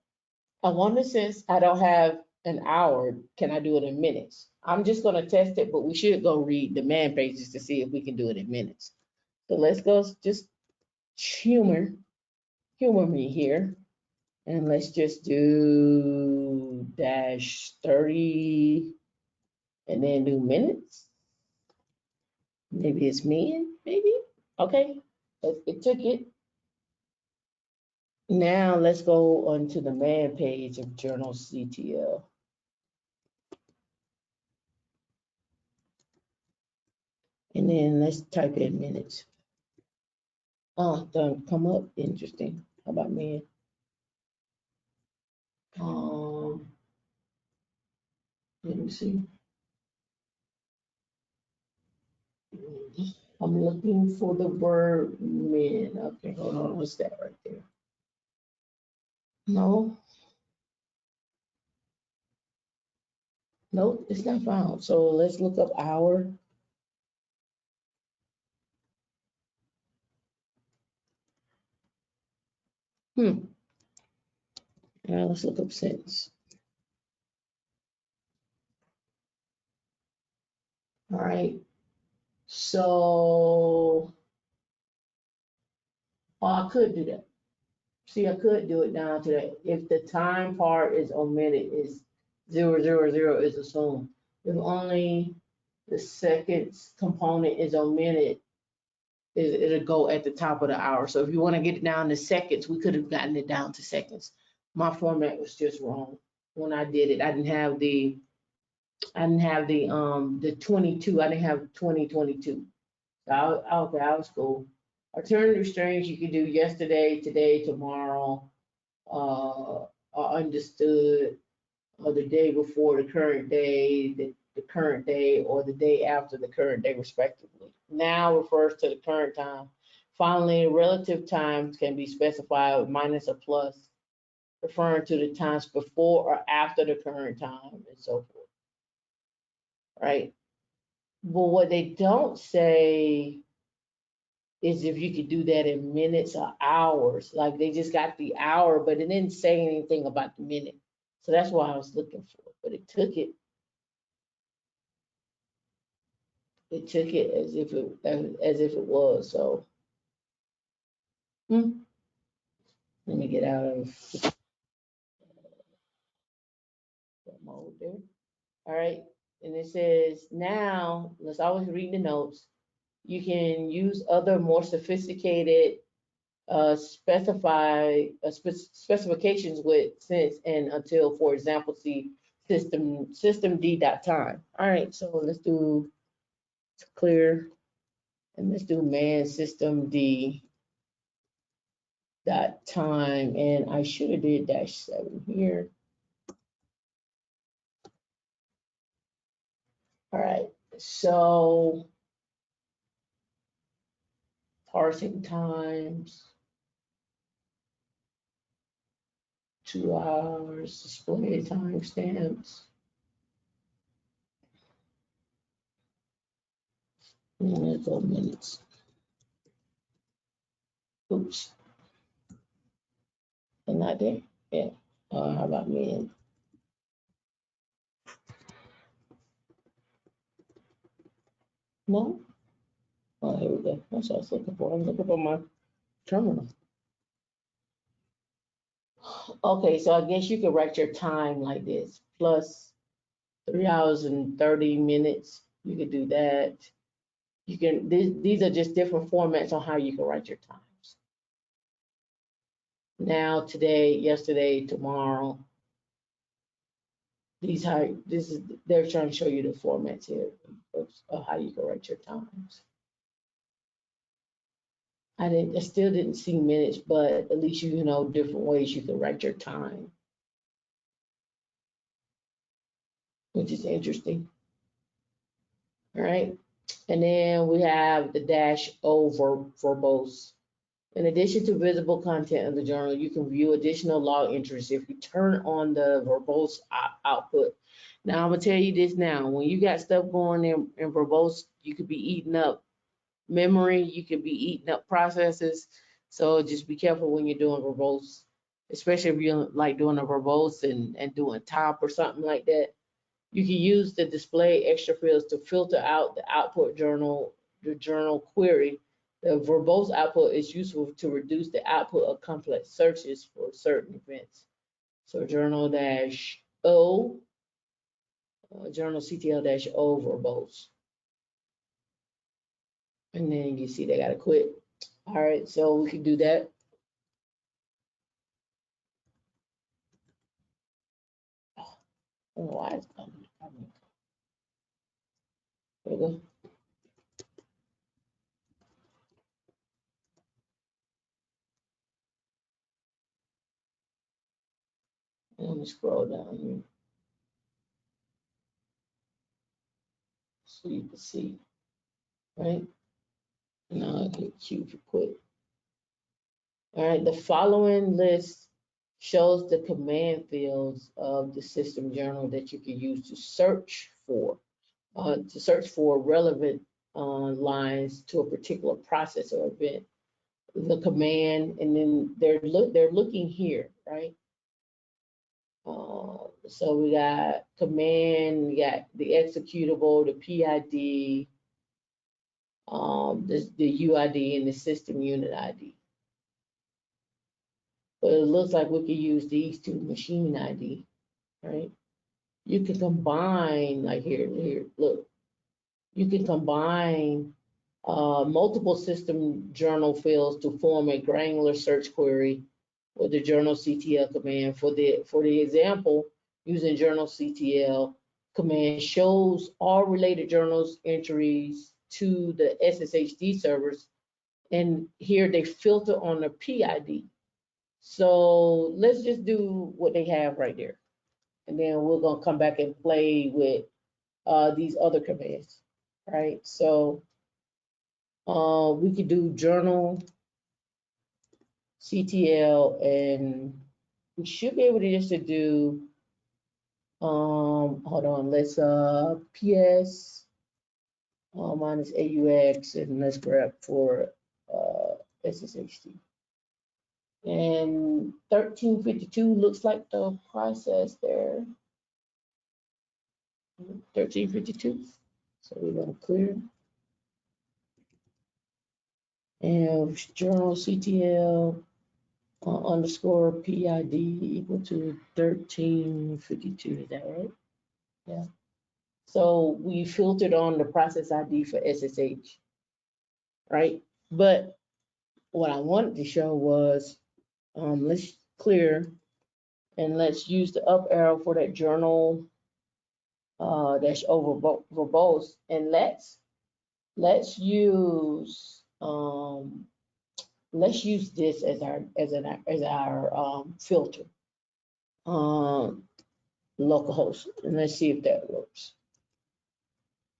I wonder, since I don't have an hour, can I do it in minutes? I'm just going to test it, but we should go read the man pages to see if we can do it in minutes. So let's go, just humor me here. And let's just do dash 30 and then do minutes. Maybe it's me, maybe. Okay, it took it. Now let's go onto the man page of Journal CTL. And then let's type in minutes. Oh, don't come up. Interesting. How about man? Um, Let me see. I'm looking for the word men. Okay, hold on. What's that right there? No, nope, it's not found. So let's look up hour. Now let's look up since. All right. So, I could do that. See, I could do it down to that. If the time part is omitted, is 000 is assumed. If only the seconds component is omitted, it'll go at the top of the hour. So if you want to get it down to seconds, we could have gotten it down to seconds. My format was just wrong when I did it. I didn't have the 22. I didn't have 2022. So okay, I was cool. Alternative strings you could do yesterday, today, tomorrow, understood, or the day before the current day, the current day, or the day after the current day, respectively. Now refers to the current time. Finally, relative times can be specified with minus or plus, referring to the times before or after the current time, and so forth. Right? But what they don't say is if you could do that in minutes or hours. Like they just got the hour, but it didn't say anything about the minute. So that's why I was looking for it. But it took it as if it was. So let me get out of that mode there. All right. And it says now, let's always read the notes. You can use other more sophisticated specifications with since and until, for example, see system d.time. All right, so let's do clear and let's do man system d dot time, and I should have did -7 here. All right, so parsing times, 2 hours, display timestamps. Let's go minutes. Oops. And not there. Yeah. How about men? No? Oh, here we go. That's what I was looking for. I'm looking for my terminal. Okay, so I guess you could write your time like this, plus 3 hours and 30 minutes. You could do that. You can, these are just different formats on how you can write your times. Now, today, yesterday, tomorrow. They're trying to show you the formats here of how you can write your times. I still didn't see minutes, but at least you know different ways you can write your time, which is interesting. All right. And then we have the -O verbose. In addition to visible content of the journal, you can view additional log entries if you turn on the verbose output. Now, I'm going to tell you this now. When you got stuff going in verbose, you could be eating up memory, you could be eating up processes. So just be careful when you're doing verbose, especially if you're like doing a verbose and doing top or something like that. You can use the display extra fields to filter out the output journal, the journal query. The verbose output is useful to reduce the output of complex searches for certain events. So journal-O, journal CTL-O verbose. And then you see they got to quit. All right, so we can do that. Oh, why is it coming? There we go. Let me scroll down here so you can see, right? Now I hit Q for quit. All right, the following list shows the command fields of the system journal that you can use to search for relevant lines to a particular process or event. The command, and then they're looking here, right? So we got command, we got the executable, the PID, the UID, and the system unit ID. But it looks like we could use these two, machine ID, right? You can combine, like here, look, you can combine multiple system journal fields to form a granular search query with the journal CTL command. For the example, using journal CTL command shows all related journals entries to the SSHD servers, and here they filter on the PID. So let's just do what they have right there, and then we're gonna come back and play with these other commands, right? So we could do journal CTL, and we should be able to just to do, hold on, let's PS minus AUX, and let's grab for SSHD. And 1352 looks like the process there. 1352. So we're gonna clear. And journal CTL underscore PID equal to 1352, is that right? Yeah. So we filtered on the process ID for SSH, right? But what I wanted to show was, let's clear, and let's use the up arrow for that journal dash over verbose, and let's use this as our filter, localhost, and let's see if that works.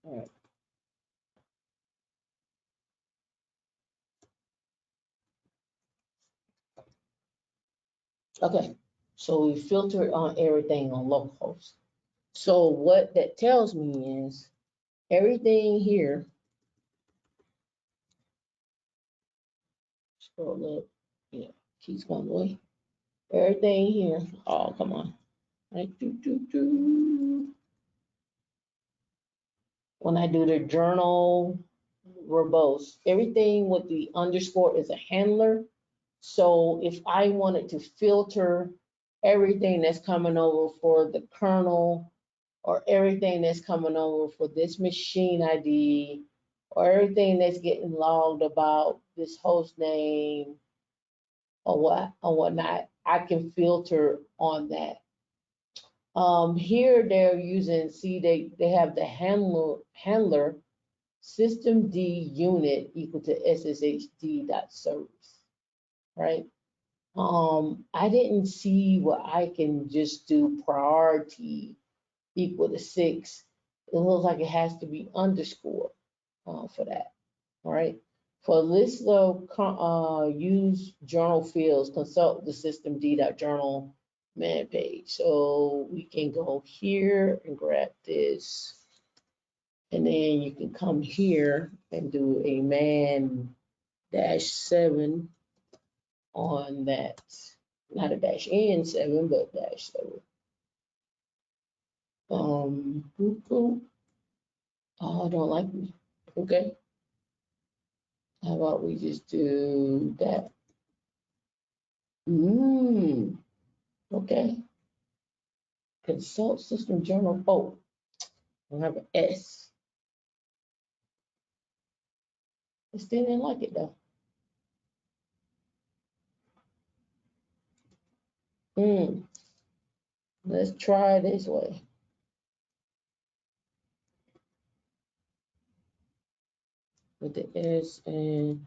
All right. Okay, so we filtered on everything on localhost. So what that tells me is everything here, scroll up, yeah, keeps going away. Everything here, oh, come on. Right, when I do the journal verbose, everything with the underscore is a handler. So if I wanted to filter everything that's coming over for the kernel, or everything that's coming over for this machine ID, or everything that's getting logged about this host name or whatnot, I can filter on that. Here they're using, see, they have the handler system D unit equal to SSHD dot service, right? I didn't see where I can just do priority equal to 6. It looks like it has to be underscore for that, all right? For this though, use journal fields, consult the system d.journal man page. So we can go here and grab this, and then you can come here and do a man -7 on that, not a -n7, but -7. Boop, boop. Oh, I don't like me. Okay. How about we just do that? Okay. Consult system journal. Oh, I have an S. I still didn't like it though. Let's try this way. With the S, and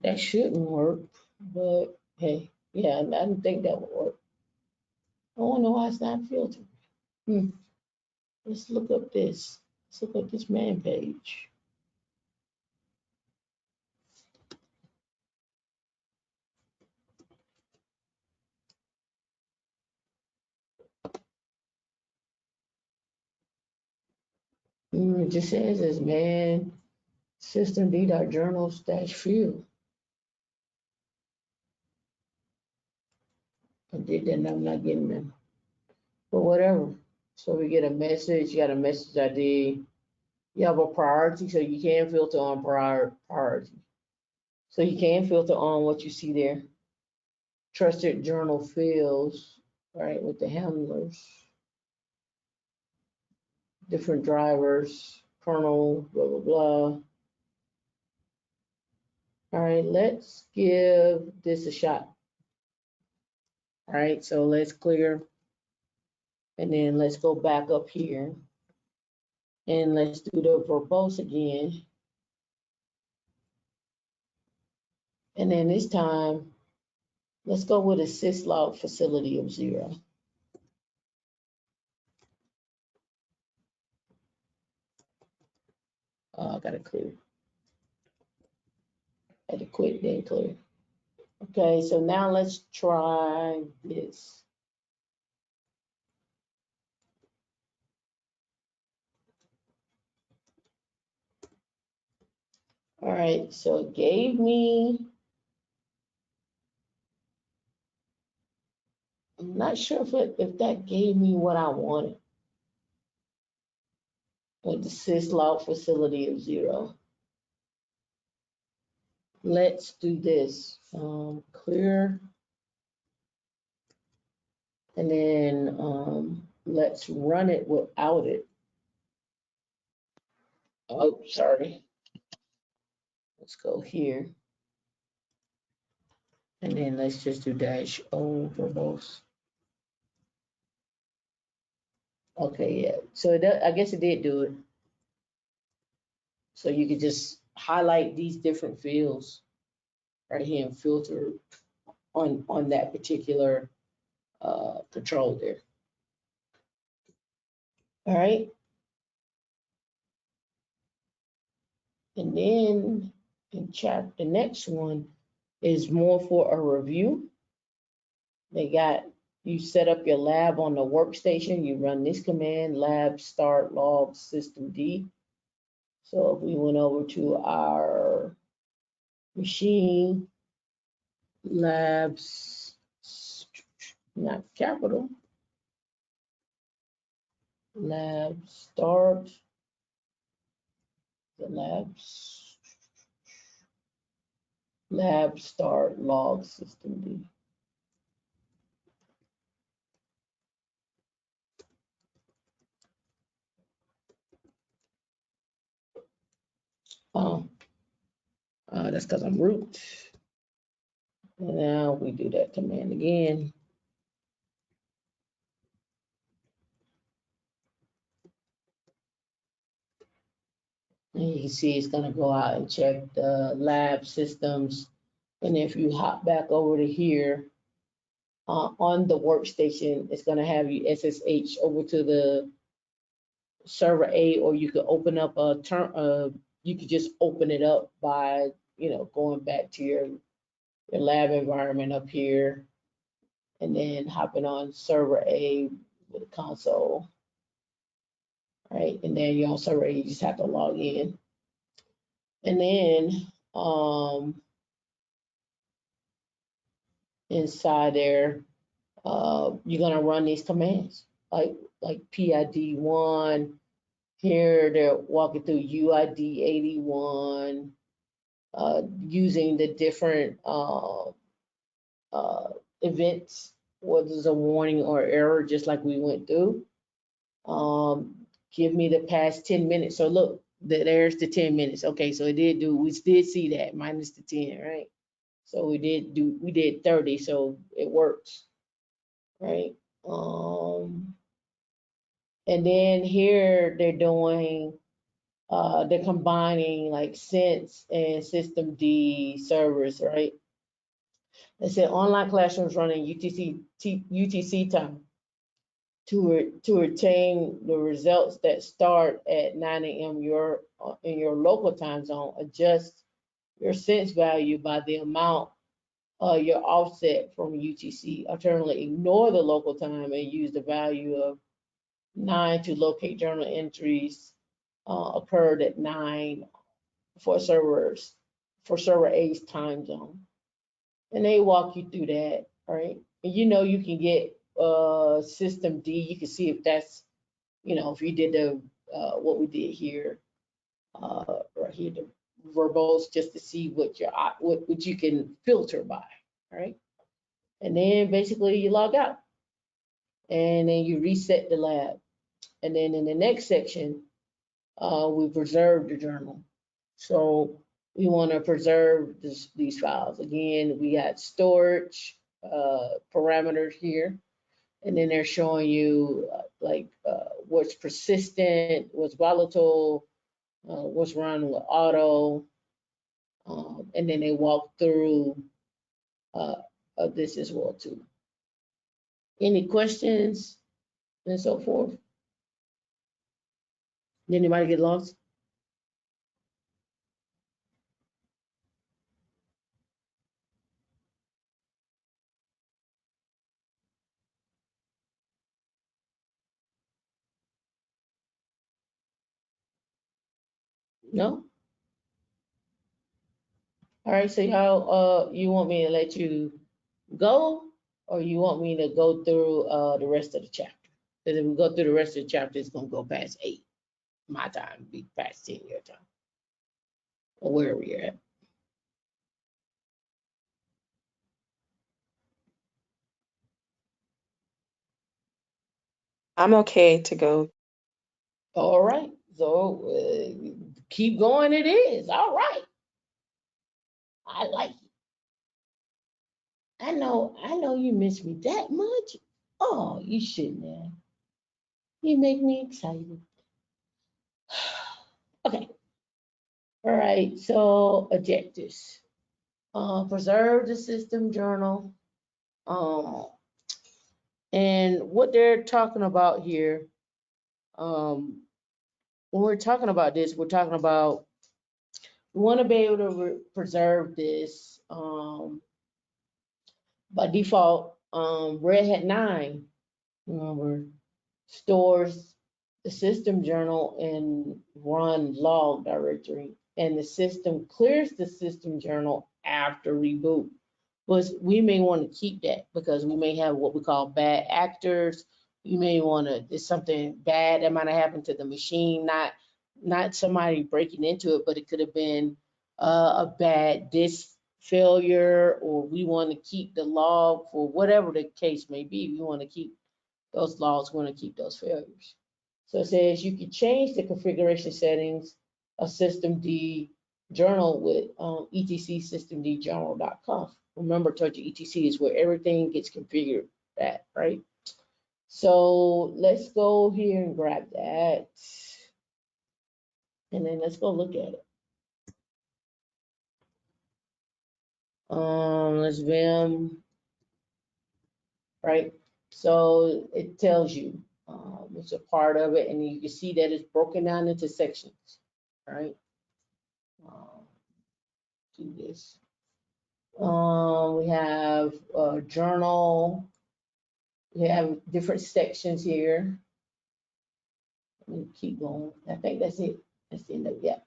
that shouldn't work, but hey, yeah, I didn't think that would work. I don't know why it's not filtered. Let's look up this. Let's look up this man page. It just says it's man system d.journal-field. I did that and I'm not getting them. or whatever. So we get a message, you got a message ID, you have a priority, so you can filter on priority. So you can filter on what you see there. Trusted journal fields, right, with the handlers, different drivers, kernel, blah, blah, blah. All right, let's give this a shot. All right, so let's clear, and then let's go back up here, and let's do the verbose again. And then this time, let's go with a syslog facility of 0. I gotta clear. I had to quit, then clear. Okay, so now let's try this. All right, so it gave me, I'm not sure if that gave me what I wanted with the syslog facility of 0. Let's do this. Clear. And then let's run it without it. Oh, sorry. Let's go here. And then let's just do -O verbose. Okay, yeah. So I guess it did do it. So you could just highlight these different fields right here and filter on that particular control there. All right. And then the next one is more for a review. You set up your lab on the workstation, you run this command, lab start log system D. So if we went over to our machine, labs, not capital, lab start, the lab start log system D. That's because I'm root. And now we do that command again. And you can see it's going to go out and check the lab systems. And if you hop back over to here, on the workstation, it's going to have you SSH over to the server A, or you could open up you could just open it up by, going back to your lab environment up here, and then hopping on server A with the console, right? And then you're on server A, you just have to log in. And then inside there, you're gonna run these commands like PID1. Here they're walking through UID 81, using the different events, whether it's a warning or error, just like we went through. Give me the past 10 minutes. So look, there's the 10 minutes. Okay, so we did see that minus the 10, right? So we did 30, so it works, right? And then here they're combining like Sense and System D servers, right? They said online classrooms running UTC time to retain the results that start at 9 a.m. in your local time zone. Adjust your sense value by the amount your offset from UTC. Alternatively, ignore the local time and use the value of 9 to locate journal entries occurred at 9 for server A's time zone. And they walk you through that, right? And you can get system D, you can see if that's, if you did the, what we did here, right here, the verbose, just to see what what you can filter by, right? And then basically you log out and then you reset the lab. And then in the next section, we preserve the journal. So we want to preserve these files. Again, we got storage parameters here, and then they're showing you what's persistent, what's volatile, what's run with auto, and then they walk through this as well too. Any questions and so forth? Did anybody get lost? No? All right, so y'all, you want me to let you go, or you want me to go through the rest of the chapter? Because if we go through the rest of the chapter, it's gonna go past 8 my time, be past 10 your time, or wherever you're at. I'm okay to go. All right, so keep going. It is all right. I like it. I know you miss me that much. Oh, you shouldn't have. You make me excited. Okay. All right. So objectives. Preserve the system journal. Um, and what they're talking about here, when we're talking about this, we're talking about we want to be able to preserve this by default. Red Hat 9, remember, stores the system journal in run log directory, and the system clears the system journal after reboot. But we may want to keep that because we may have what we call bad actors. You may want to, there's something bad that might have happened to the machine, not somebody breaking into it, but it could have been a bad disk failure, or we want to keep the log for whatever the case may be. We want to keep those logs, we want to keep those failures. So it says you can change the configuration settings of systemd journal with etc systemdjournal.conf. Remember, I told you etc is where everything gets configured at, right? So let's go here and grab that. And then let's go look at it. Let's vim, right? So it tells you it's a part of it, and you can see that it's broken down into sections, right? Do this. We have a journal. We have different sections here. Let me keep going. I think that's it. That's the end of it. Yeah.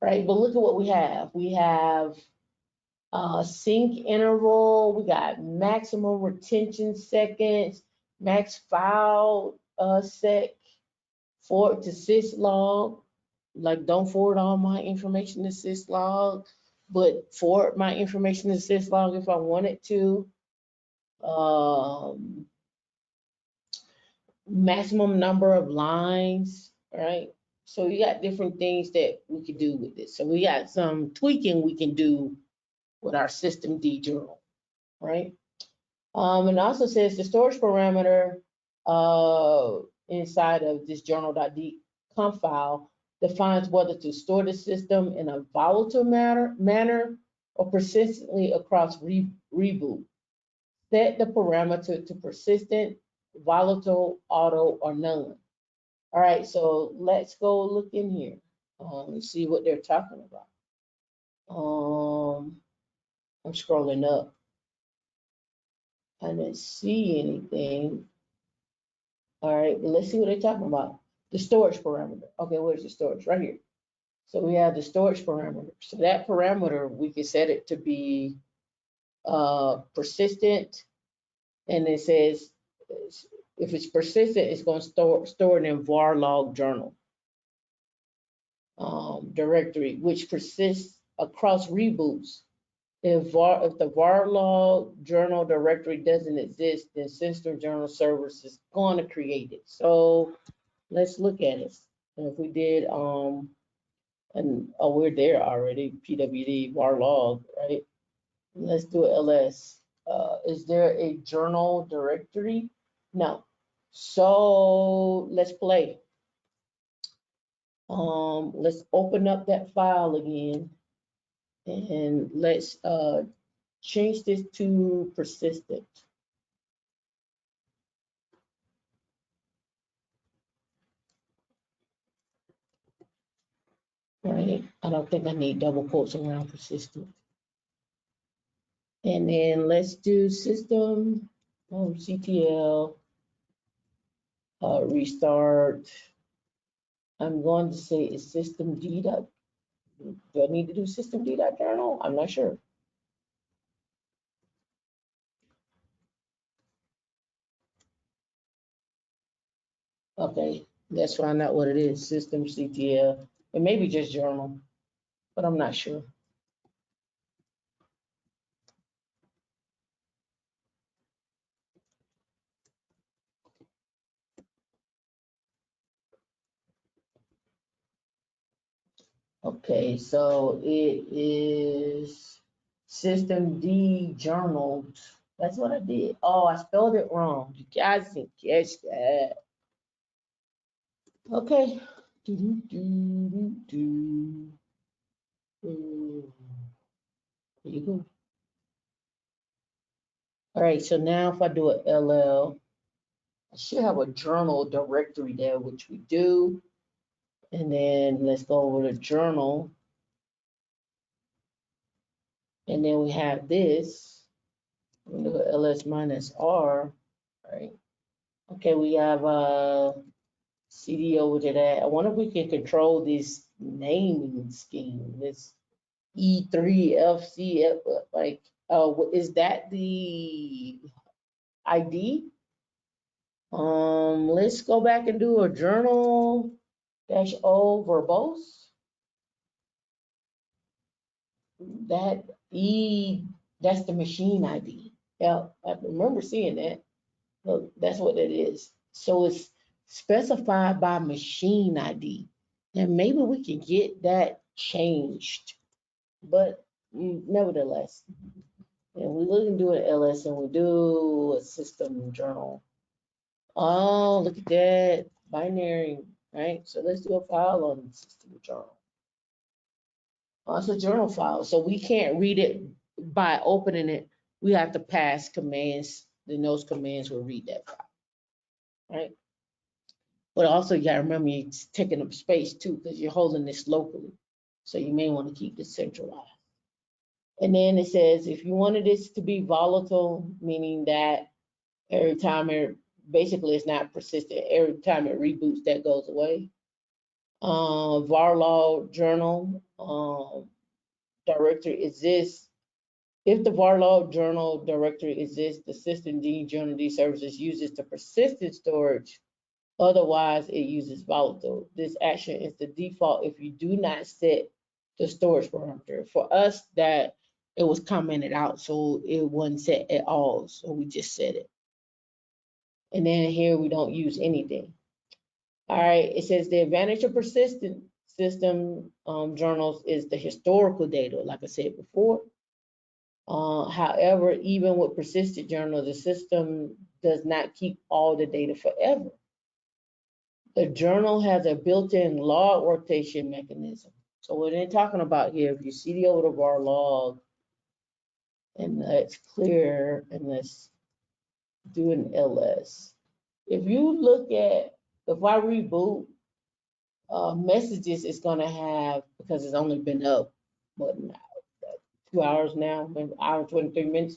Right. But look at what we have. We have sync interval. We got maximum retention seconds, max file sec, forward to syslog. Like, don't forward all my information to syslog, but forward my information to syslog if I wanted to. Maximum number of lines, right? So you got different things that we could do with this. So we got some tweaking we can do with our systemd journal, right? And also says the storage parameter inside of this journal.conf file defines whether to store the system in a volatile manner or persistently across reboot. Set the parameter to persistent, volatile, auto, or none. All right, so let's go look in here and see what they're talking about. I'm scrolling up. I didn't see anything. All right, but let's see what they're talking about. The storage parameter. Okay, where's the storage? Right here. So we have the storage parameter. So that parameter, we can set it to be persistent, and it says If it's persistent, it's going to store it in var log journal directory, which persists across reboots. If the var log journal directory doesn't exist, then system journal service is going to create it. So let's look at it. And if we did, and oh, we're there already, pwd var log, right? Let's do ls. Is there a journal directory? No. So let's play. Let's open up that file again, and let's change this to persistent. Right? I don't think I need double quotes around persistent. And then let's do system CTL restart. I'm going to say it's system D. Do I need to do system D journal? I'm not sure. Okay, let's find out what it is. System CTL. It may be just journal, but I'm not sure. Okay, so it is system D journal. That's what I did. Oh, I spelled it wrong. You guys can catch that. Okay. There you go. All right, so now if I do an LL, I should have a journal directory there, which we do. And then let's go over to journal. And then we have this. We're gonna do ls minus r, right? Okay, we have CD over to that. I wonder if we can control this naming scheme, this E3FC, like, is that the ID? Let's go back and do a journal dash O verbose. That E, that's the machine ID. Yeah, I remember seeing that. Look, that's what it is. So it's specified by machine ID. And maybe we can get that changed. But nevertheless, and we look and do an LS and we do a system journal. Oh, look at that. Binary, right? So let's do a file on the system journal. Oh, it's a journal file. So we can't read it by opening it. We have to pass commands. Then those commands will read that file, right? But also you gotta remember you're taking up space too, because you're holding this locally. So you may want to keep this centralized. And then it says if you wanted this to be volatile, meaning that every time it basically it's not persistent, every time it reboots, that goes away. Varlog journal directory exists. If the Varlog journal directory exists, the system D journal D services uses the persistent storage. Otherwise, it uses volatile. This action is the default if you do not set the storage parameter. For us, that it was commented out, so it wasn't set at all. So we just set it. And then here we don't use anything. All right, it says the advantage of persistent system journals is the historical data, like I said before. However, even with persistent journals, the system does not keep all the data forever. The journal has a built-in log rotation mechanism. So what they're talking about here, if you see the over of our log, and let's clear, and let's do an ls. If you look at, if I reboot, messages is gonna have, because it's only been up, what, 2 hours now, maybe hour and 23 minutes.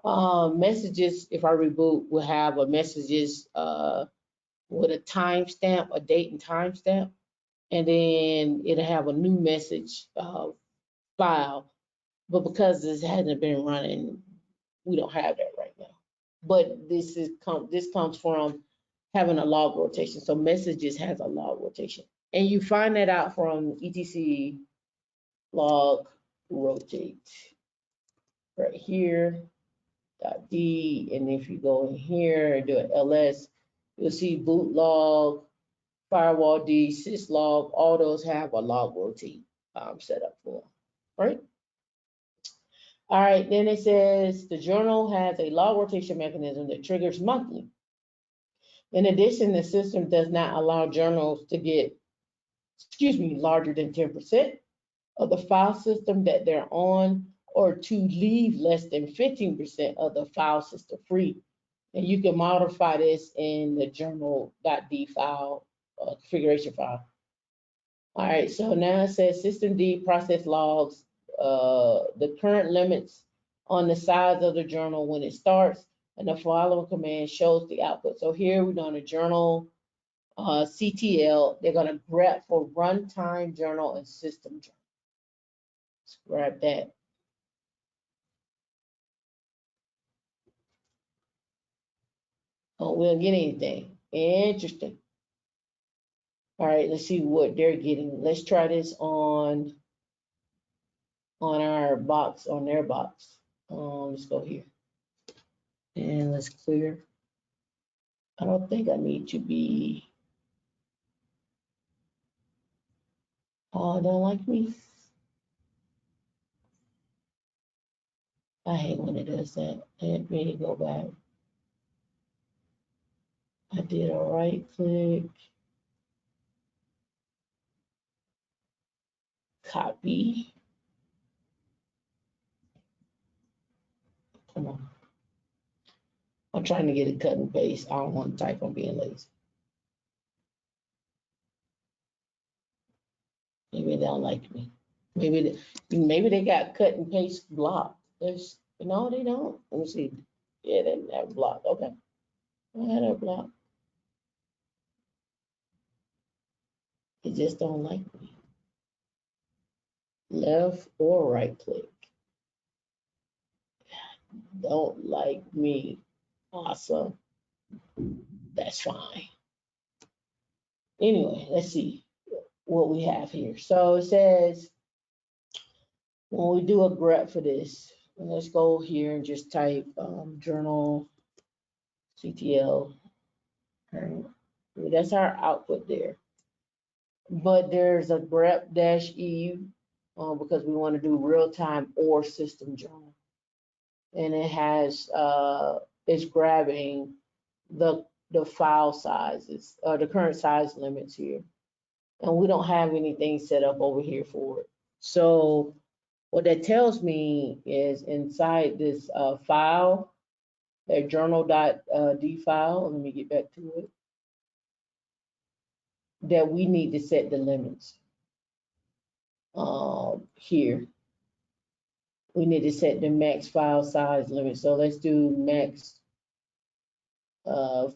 Messages, if I reboot, will have a messages with a timestamp, a date and timestamp, and then it'll have a new message file. But because this hasn't been running, we don't have that right now. but this comes from having a log rotation. So messages has a log rotation, and you find that out from etc log rotate right here. .d, and if you go in here and do an ls, you'll see boot log, firewall D, syslog, all those have a log rotate set up for them, right? All right, then it says the journal has a log rotation mechanism that triggers monthly. In addition, the system does not allow journals to get, larger than 10% of the file system that they're on, or to leave less than 15% of the file system free. And you can modify this in the journal.d file, configuration file. All right, so now it says system D process logs the current limits on the size of the journal when it starts, and the following command shows the output. So here we're going to journal CTL. They're going to grep for runtime journal and system journal. Let's grab that. Oh, we don't get anything. Interesting. All right, let's see what they're getting. Let's try this on our box, on their box. Let's go here. And let's clear. I don't think I need to be. Oh, don't like me. I hate when it does that. Let me go back. I did a right click, copy. Come on. I'm trying to get it cut and paste. I don't want to type. I'm being lazy. Maybe they don't like me. Maybe they got cut and paste blocked. No, they don't. Let me see. Yeah, they have blocked. Okay. I had a block. They just don't like me. Left or right click. Don't like me. Awesome. That's fine. Anyway, let's see what we have here. So it says, when we do a grep for this, let's go here and just type journal CTL. Right. That's our output there. But there's a grep -e because we want to do real time or system journal. And it has, it's grabbing the file sizes, the current size limits here. And we don't have anything set up over here for it. So what that tells me is inside this file, that journal.d file, let me get back to it, that we need to set the limits here. We need to set the max file size limit. So let's do max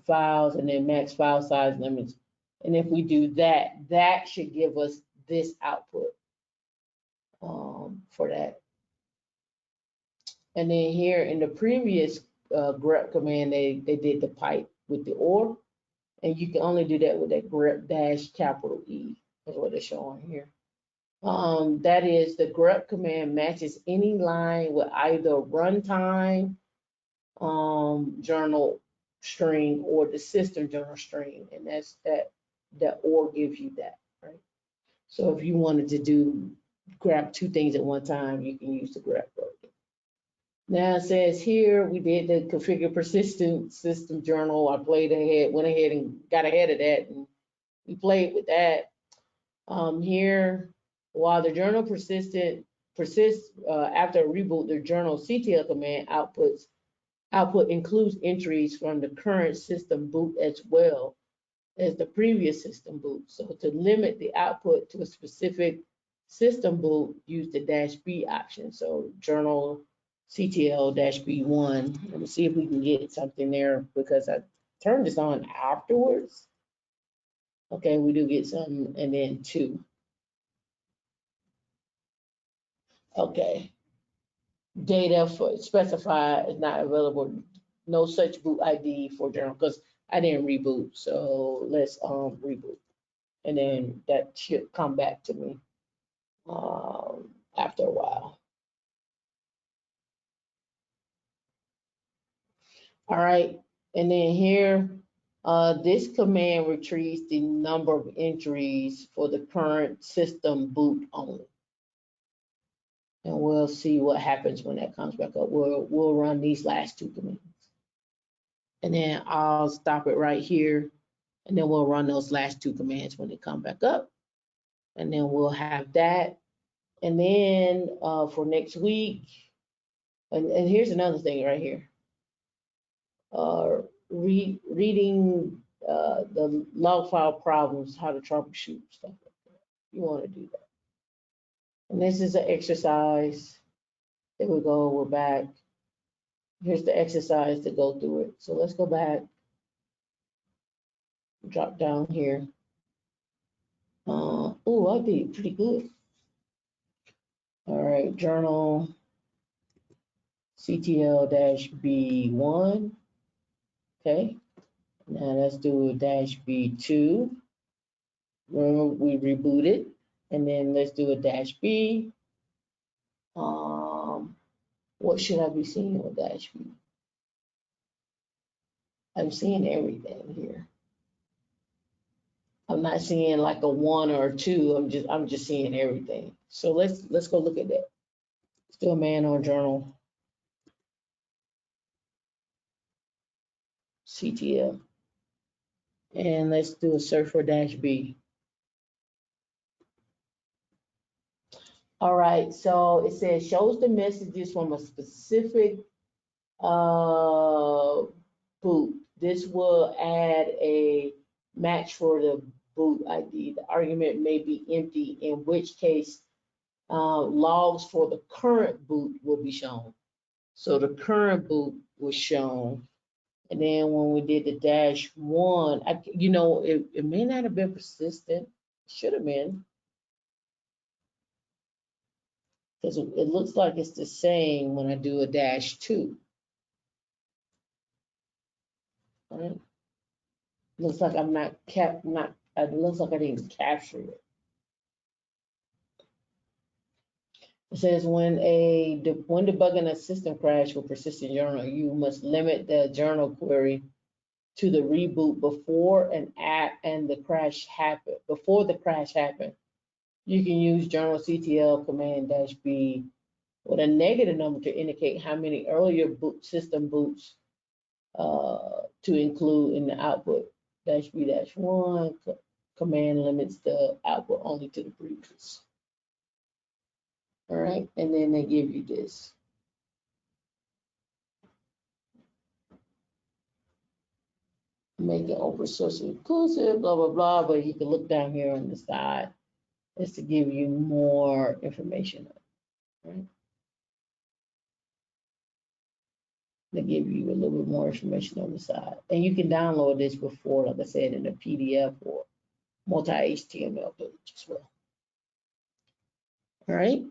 files and then max file size limits. And if we do that, that should give us this output for that. And then here in the previous grep command, they did the pipe with the OR, and you can only do that with that grep -E, is what they're showing here. That is, the grep command matches any line with either runtime journal string or the system journal string, and that's that OR gives you that, right? So if you wanted to grab two things at one time, you can use the grep version. Now it says here we did the configure persistent system journal. I went ahead and got ahead of that, and we played with that. Here, while the journal persists after a reboot, the journal CTL command output includes entries from the current system boot as well as the previous system boot. So to limit the output to a specific system boot, use the -B option. So journal CTL -B1. Let me see if we can get something there because I turned this on afterwards. Okay, we do get some, and then 2. Okay. Data for specified is not available no such boot ID for journal because I didn't reboot. So let's reboot, and then that should come back to me after a while. All right, and then here, this command retrieves the number of entries for the current system boot only. And we'll see what happens when that comes back up. We'll run these last two commands. And then I'll stop it right here. And then we'll run those last two commands when they come back up. And then we'll have that. And then for next week, and here's another thing right here. Reading the log file problems, how to troubleshoot stuff like that. You want to do that. And this is an exercise. There we go, we're back. Here's the exercise to go through it. So let's go back, drop down here. Oh, I did pretty good. All right, journal CTL-B1. Okay, now let's do a -B2. Remember, we rebooted. And then let's do a -B. What should I be seeing with -B? I'm seeing everything here. I'm not seeing like a 1 or a 2. I'm just seeing everything. So let's go look at that. Let's do a man on journal CTL. And let's do a search for -B. All right, so it says shows the messages from a specific boot. This will add a match for the boot ID. The argument may be empty, in which case logs for the current boot will be shown. So the current boot was shown. And then when we did the -1, it may not have been persistent. Should have been. Because it looks like it's the same when I do a -2. Right? Looks like I'm not it looks like I didn't capture it. It says when debugging a system crash with persistent journal, you must limit the journal query to the reboot before the crash happened. Before the crash happened, you can use journal CTL command -B with a negative number to indicate how many earlier system boots to include in the output. -B-1 command limits the output only to the previous. All right, and then they give you this. Make it open source inclusive, blah, blah, blah, but you can look down here on the side. It's to give you more information, right? They give you a little bit more information on the side. And you can download this before, like I said, in a PDF or multi-HTML page as well. All right.